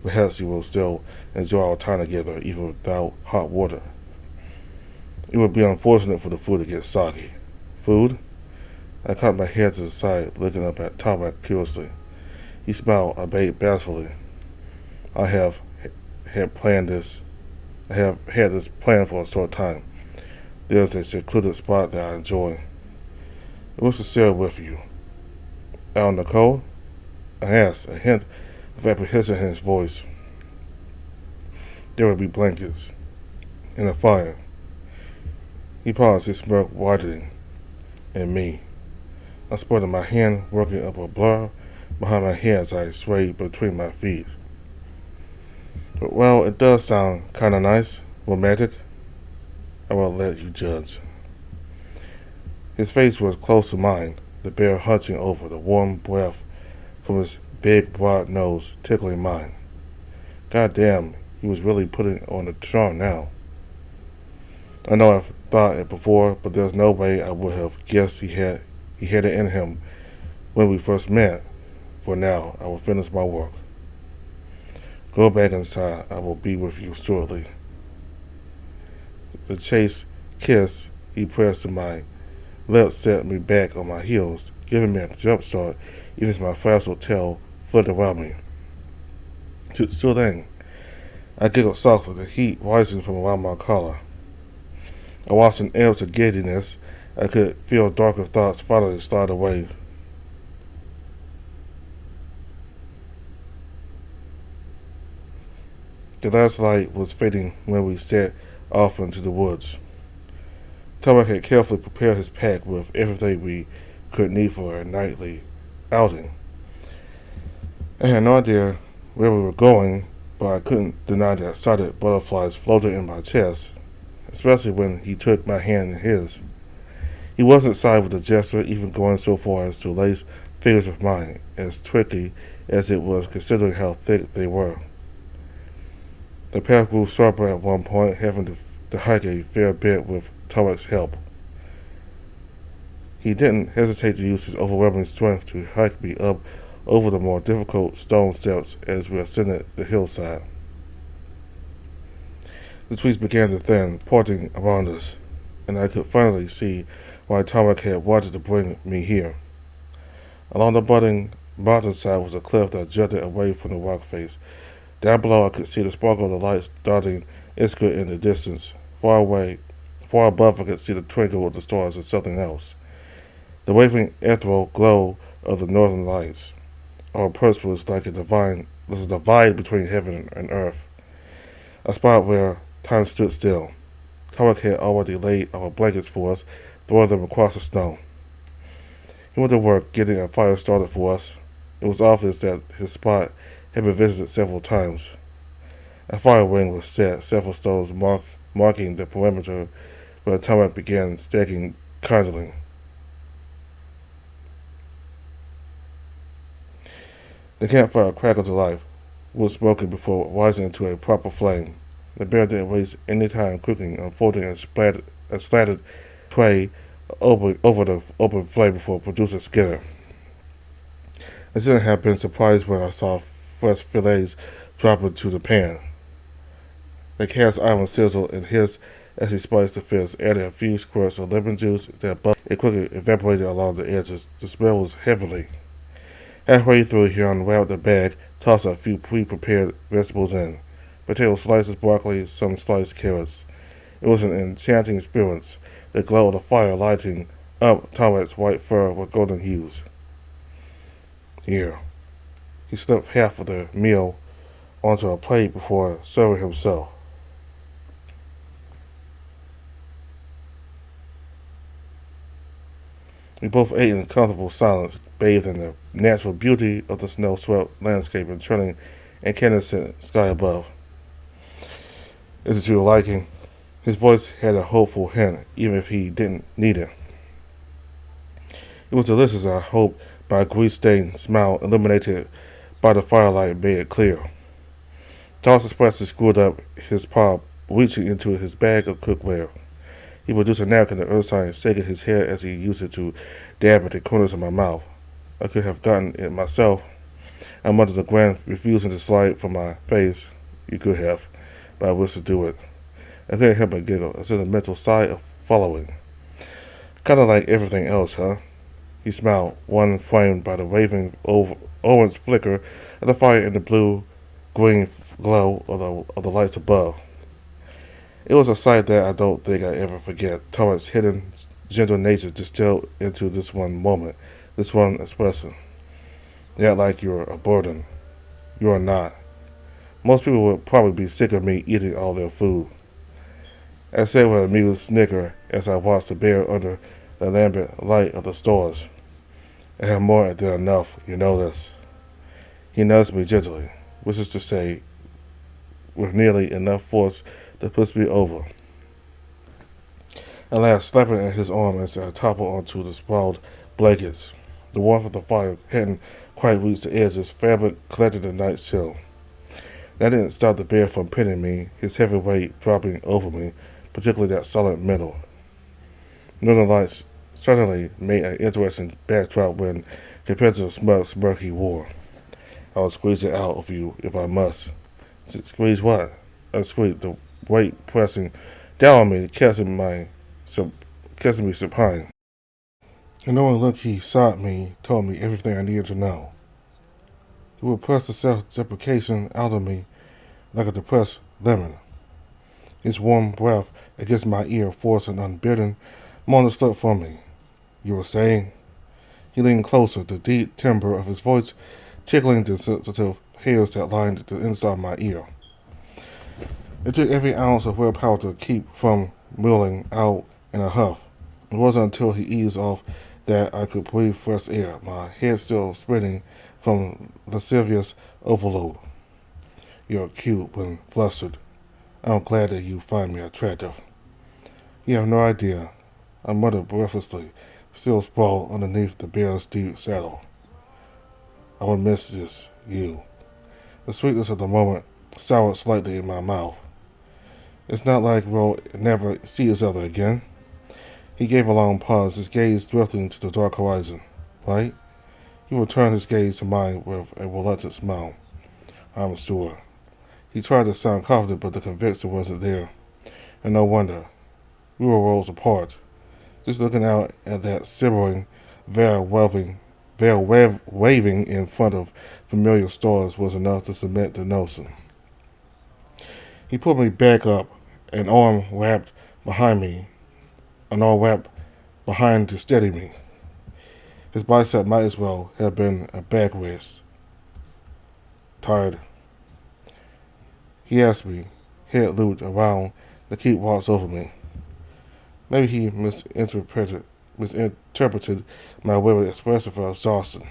Perhaps you will still enjoy our time together even without hot water. It would be unfortunate for the food to get soggy. Food? I cocked my head to the side, looking up at Tawak curiously. He smiled, albeit bashfully. I have had this planned for a short time. There's a secluded spot that I enjoy. I wish to share with you. Out in the cold? I asked, a hint of apprehension in his voice. There would be blankets. And a fire. He paused, his smirk widening. And me. I spotted my hand working up a blur behind my head as I swayed between my feet. But, well, it does sound kinda nice. Romantic. I will let you judge. His face was close to mine, the bear hunching over, the warm breath from his big, broad nose tickling mine. God damn, he was really putting on a charm now. I know I've thought it before, but there's no way I would have guessed he had it in him when we first met. For now, I will finish my work. Go back inside. I will be with you shortly. The chaste kiss he pressed to my lips set me back on my heels, giving me a jump start, even as my fragile tail fluttered around me. Sure thing. I giggled softly, the heat rising from around my collar. I watched an ebb to giddiness. I could feel darker thoughts finally slide away. The last light was fading when we set off into the woods. Tomek had carefully prepared his pack with everything we could need for a nightly outing. I had no idea where we were going, but I couldn't deny that excited butterflies floated in my chest, especially when he took my hand in his. He wasn't shy with a gesture, even going so far as to lace fingers with mine, as tricky as it was considering how thick they were. The path grew sharper at one point, having to hike a fair bit with Tarek's help. He didn't hesitate to use his overwhelming strength to hike me up over the more difficult stone steps as we ascended the hillside. The trees began to thin, parting around us, and I could finally see why Tarek had wanted to bring me here. Along the budding mountainside was a cliff that jutted away from the rock face. Down below I could see the sparkle of the lights darting inward in the distance. Far above I could see the twinkle of the stars and something else. The waving ethereal glow of the northern lights. Our approach was like a divide between heaven and earth. A spot where time stood still. Tarek had already laid our blankets for us, throwing them across the snow. He went to work getting a fire started for us. It was obvious that his spot had been visited several times. A fire ring was set, several stones marking the perimeter where Tarek began stacking kindling. The campfire crackled to life, wood smoking before rising into a proper flame. The bear didn't waste any time cooking, unfolding a slatted tray over the open flame before producing Skinner. I shouldn't have been surprised when I saw fresh fillets drop into the pan. The cast iron sizzled and hissed as he spiced the fish, adding a few squirts of lemon juice that it quickly evaporated along the edges. The smell was heavenly. Halfway through, he unwrapped the bag, tossed a few pre-prepared vegetables in. Potato slices, broccoli, some sliced carrots. It was an enchanting experience, the glow of the fire lighting up Tarek's white fur with golden hues. Here. He stuffed half of the meal onto a plate before serving himself. We both ate in comfortable silence, bathed in the natural beauty of the snow-swept landscape and trailing incandescent sky above. Is it to your liking? His voice had a hopeful hint, even if he didn't need it. It was delicious, I hoped. My grease-stained smile, illuminated by the firelight, made it clear. Thomas expressly screwed up his palm, reaching into his bag of cookware. He produced a napkin of earth sign, shaking his head as he used it to dab at the corners of my mouth. I could have gotten it myself. I muttered a grin, refusing to slide from my face. You could have, but I wished to do it. I couldn't help but giggle, a sentimental sigh of following. Kind of like everything else, huh? He smiled, one framed by the waving orange flicker of the fire and the blue-green glow of the lights above. It was a sight that I don't think I ever forget. Tarek's hidden, gentle nature distilled into this one moment, this one expression. You act like you're a burden. You are not. Most people would probably be sick of me eating all their food. I said with a amused snicker as I watched the bear under the lambent light of the stars. I have more than enough, you know this. He nudged me gently, which is to say, with nearly enough force to push me over. I laughed, slapping at his arm as I toppled onto the sprawled blankets. The warmth of the fire hadn't quite reached the edge as fabric collected the night chill. That didn't stop the bear from pinning me, his heavy weight dropping over me, particularly that solid middle. Northern Lights certainly made an interesting backdrop when compared to the smug smirk he wore. I would squeeze it out of you if I must. Squeeze what? I squeezed, the weight pressing down on me, catching me supine. The knowing look he saw at me told me everything I needed to know. He would press the self-deprecation out of me like a depressed lemon. His warm breath against my ear forced an unbidden moan to slip from me. You were saying? He leaned closer, the deep timbre of his voice tickling the sensitive hairs that lined the inside of my ear. It took every ounce of willpower to keep from milling out in a huff. It wasn't until he eased off that I could breathe fresh air, my head still spinning from lascivious overload. You're cute when flustered. I'm glad that you find me attractive. You have no idea, I muttered breathlessly, still sprawled underneath the bear's deep saddle. I would miss this, you. The sweetness of the moment soured slightly in my mouth. It's not like we'll never see each other again. He gave a long pause, his gaze drifting to the dark horizon. Right? He returned his gaze to mine with a reluctant smile. I'm sure. He tried to sound confident, but the conviction wasn't there. And no wonder. We were worlds apart. Just looking out at that simmering, veil waving in front of familiar stars was enough to cement the notion. He pulled me back up, an arm wrapped behind to steady me. His bicep might as well have been a backrest. Tired? He asked me, head looped around, the keep walks over me. Maybe he misinterpreted my weary expression for exhaustion.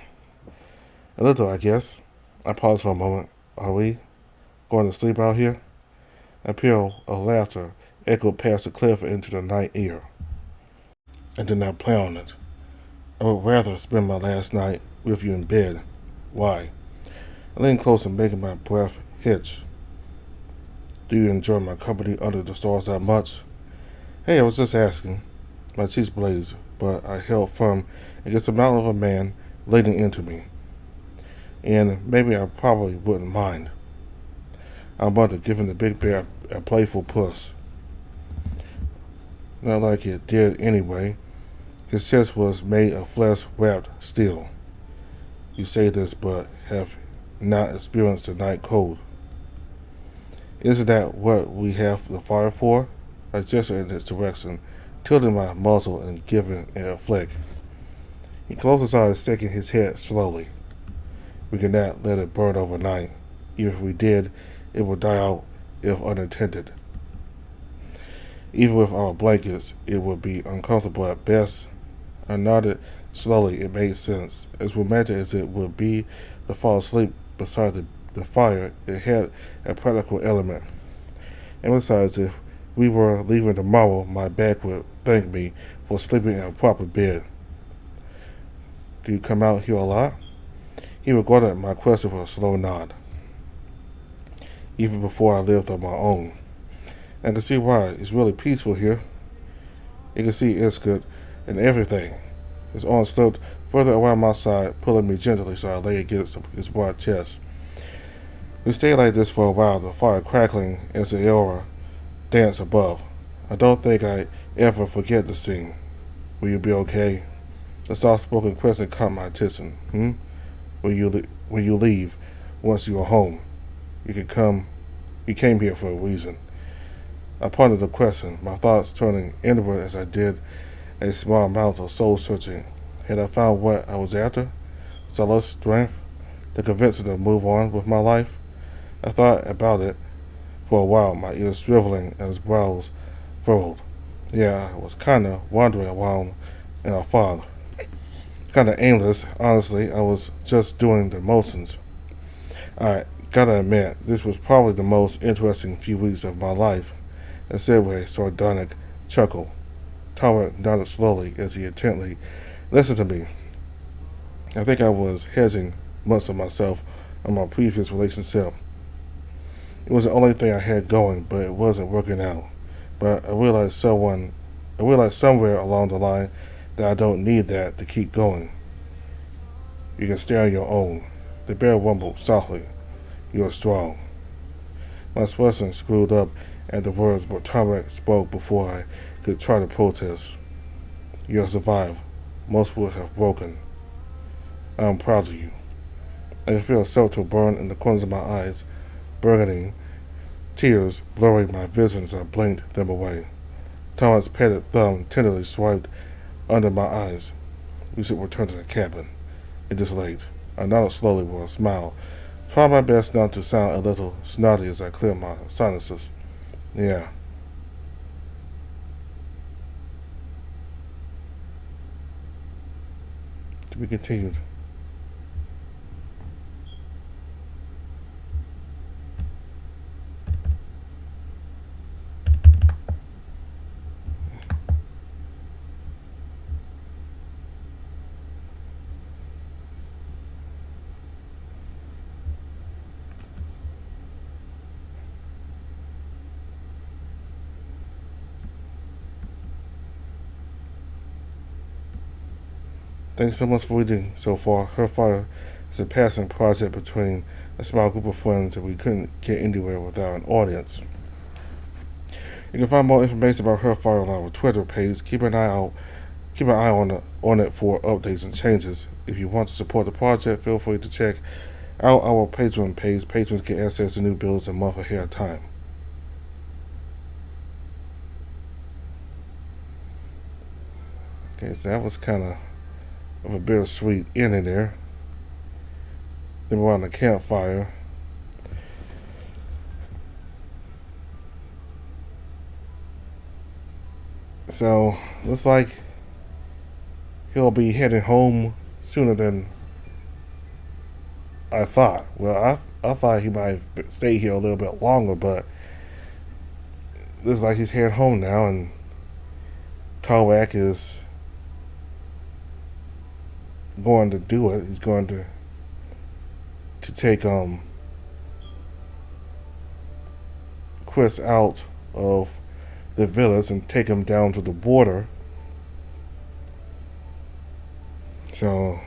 A little, I guess. I paused for a moment. Are we going to sleep out here? A peal of laughter echoed past the cliff into the night air. I did not plan on it. I would rather spend my last night with you in bed. Why? I leaned closer, making my breath hitch. Do you enjoy my company under the stars that much? Hey, I was just asking. My cheeks blazed, but I held firm against the mouth of a man leaning into me. And maybe I probably wouldn't mind. I muttered, giving the big bear a playful puss. Not like it did anyway. His chest was made of flesh-wrapped steel. You say this, but have not experienced the night cold. Isn't that what we have the fire for? I gestured in its direction, tilting my muzzle and giving it a flick. He closed his eyes, shaking his head slowly. We cannot let it burn overnight. Even if we did, it would die out if unattended. Even with our blankets, it would be uncomfortable at best. I nodded slowly. It made sense. As romantic as it would be to fall asleep beside the fire, it had a practical element. And besides, if we were leaving tomorrow, my back would thank me for sleeping in a proper bed. Do you come out here a lot? He regarded my question with a slow nod. Even before I lived on my own. I can see why. It's really peaceful here. You can see it's good and everything. His arm slipped further around my side, pulling me gently so I lay against his broad chest. We stayed like this for a while, the fire crackling as the aura danced above. I don't think I ever forget the scene. Will you be okay? The soft-spoken question caught my attention. Will you leave once you are home? You came here for a reason. I pondered the question, my thoughts turning inward as I did a small amount of soul-searching. Had I found what I was after? Solace, strength, the conviction to move on with my life? I thought about it for a while, my ears shriveling and his brows furrowed. Yeah, I was kinda wandering around in a fog. Kinda aimless, honestly. I was just doing the motions. I gotta admit, this was probably the most interesting few weeks of my life, I said with a sardonic chuckle. Tower nodded slowly as he intently listened to me. I think I was hedging much of myself on my previous relationship. It was the only thing I had going, but it wasn't working out. but I realized somewhere along the line that I don't need that to keep going. You can stay on your own. The bear rumbled softly. You are strong. My expression screwed up at the words, but Tarmac spoke before I could try to protest. You have survived. Most would have broken. I am proud of you. I could feel a subtle burn in the corners of my eyes, burning, tears blurring my vision as I blinked them away. Thomas' padded thumb tenderly swiped under my eyes. We should return to the cabin. It is late. I nodded slowly with a smile, trying my best not to sound a little snotty as I cleared my sinuses. Yeah. To be continued. Thanks so much for reading so far. Hearthfire is a passing project between a small group of friends that we couldn't get anywhere without an audience. You can find more information about Hearthfire on our Twitter page. Keep an eye on it for updates and changes. If you want to support the project, feel free to check out our Patreon page. Patrons get access to new builds a month ahead of time. Okay, so that was kind of a bittersweet ending there. Then we're on the campfire. So, looks like he'll be heading home sooner than I thought. Well, I thought he might stay here a little bit longer, but looks like he's heading home now, and Tarwak is going to do it. He's going to take Chris out of the village and take him down to the border. So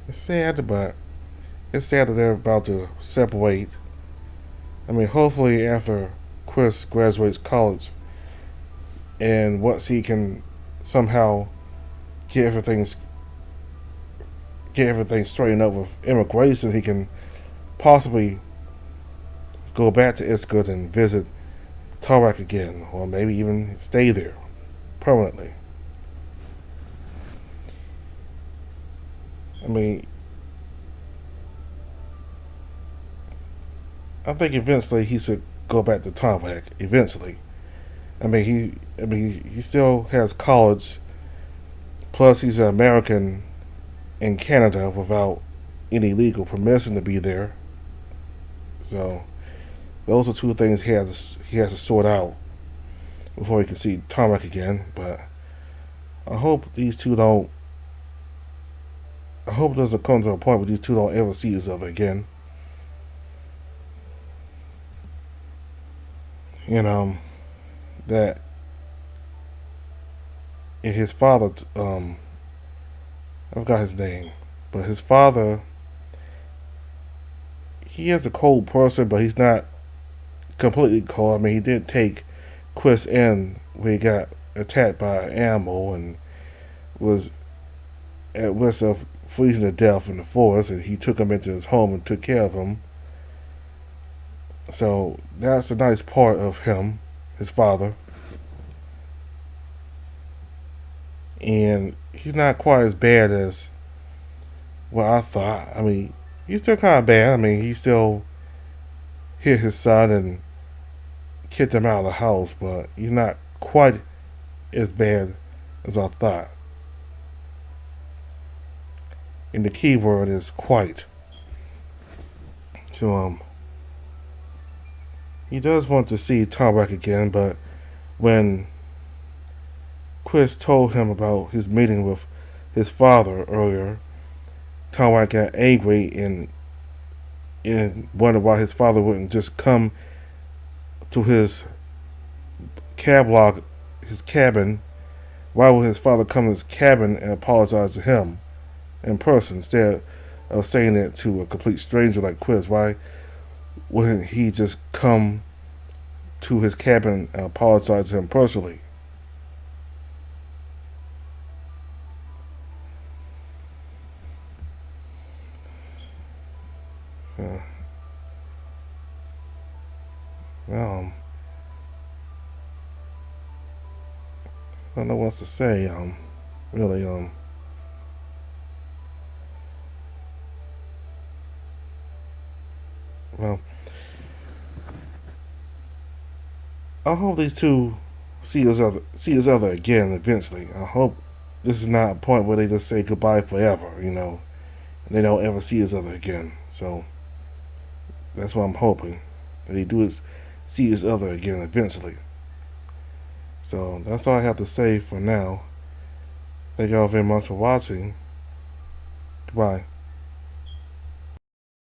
it's sad, but it's sad that they're about to separate. I mean, hopefully after Chris graduates college and once he can somehow get everything straightened up with immigration, he can possibly go back to Iskut and visit Tarak again, or maybe even stay there permanently. I mean, I think eventually he should go back to Tarak. Eventually, he still has college. Plus, he's an American in Canada without any legal permission to be there. So, those are two things he has to sort out before he can see Tarmac again. But I hope these two don't. I hope there's a come to a point where these two don't ever see each other again. And that and his father, I forgot his name, but his father, he is a cold person, but he's not completely cold. I mean, he did take Chris in when he got attacked by an animal and was at risk of freezing to death in the forest, and he took him into his home and took care of him. So that's a nice part of him, his father. And he's not quite as bad as what I thought. I mean, he's still kind of bad. I mean, he still hit his son and kicked him out of the house, but he's not quite as bad as I thought. And the key word is quite. So, he does want to see Tarmac again, but when Chris told him about his meeting with his father earlier, Tarmac got angry and and wonder why his father wouldn't just come to his his cabin. Why would his father come to his cabin and apologize to him in person instead of saying it to a complete stranger like Quiz? Why wouldn't he just come to his cabin and apologize to him personally? Uh, well, I don't know what else to say. Really, well, I hope these two see each other again eventually. I hope this is not a point where they just say goodbye forever, and they don't ever see each other again. So that's what I'm hoping, that they do is see each other again eventually. So that's all I have to say for now. Thank y'all very much for watching. Goodbye.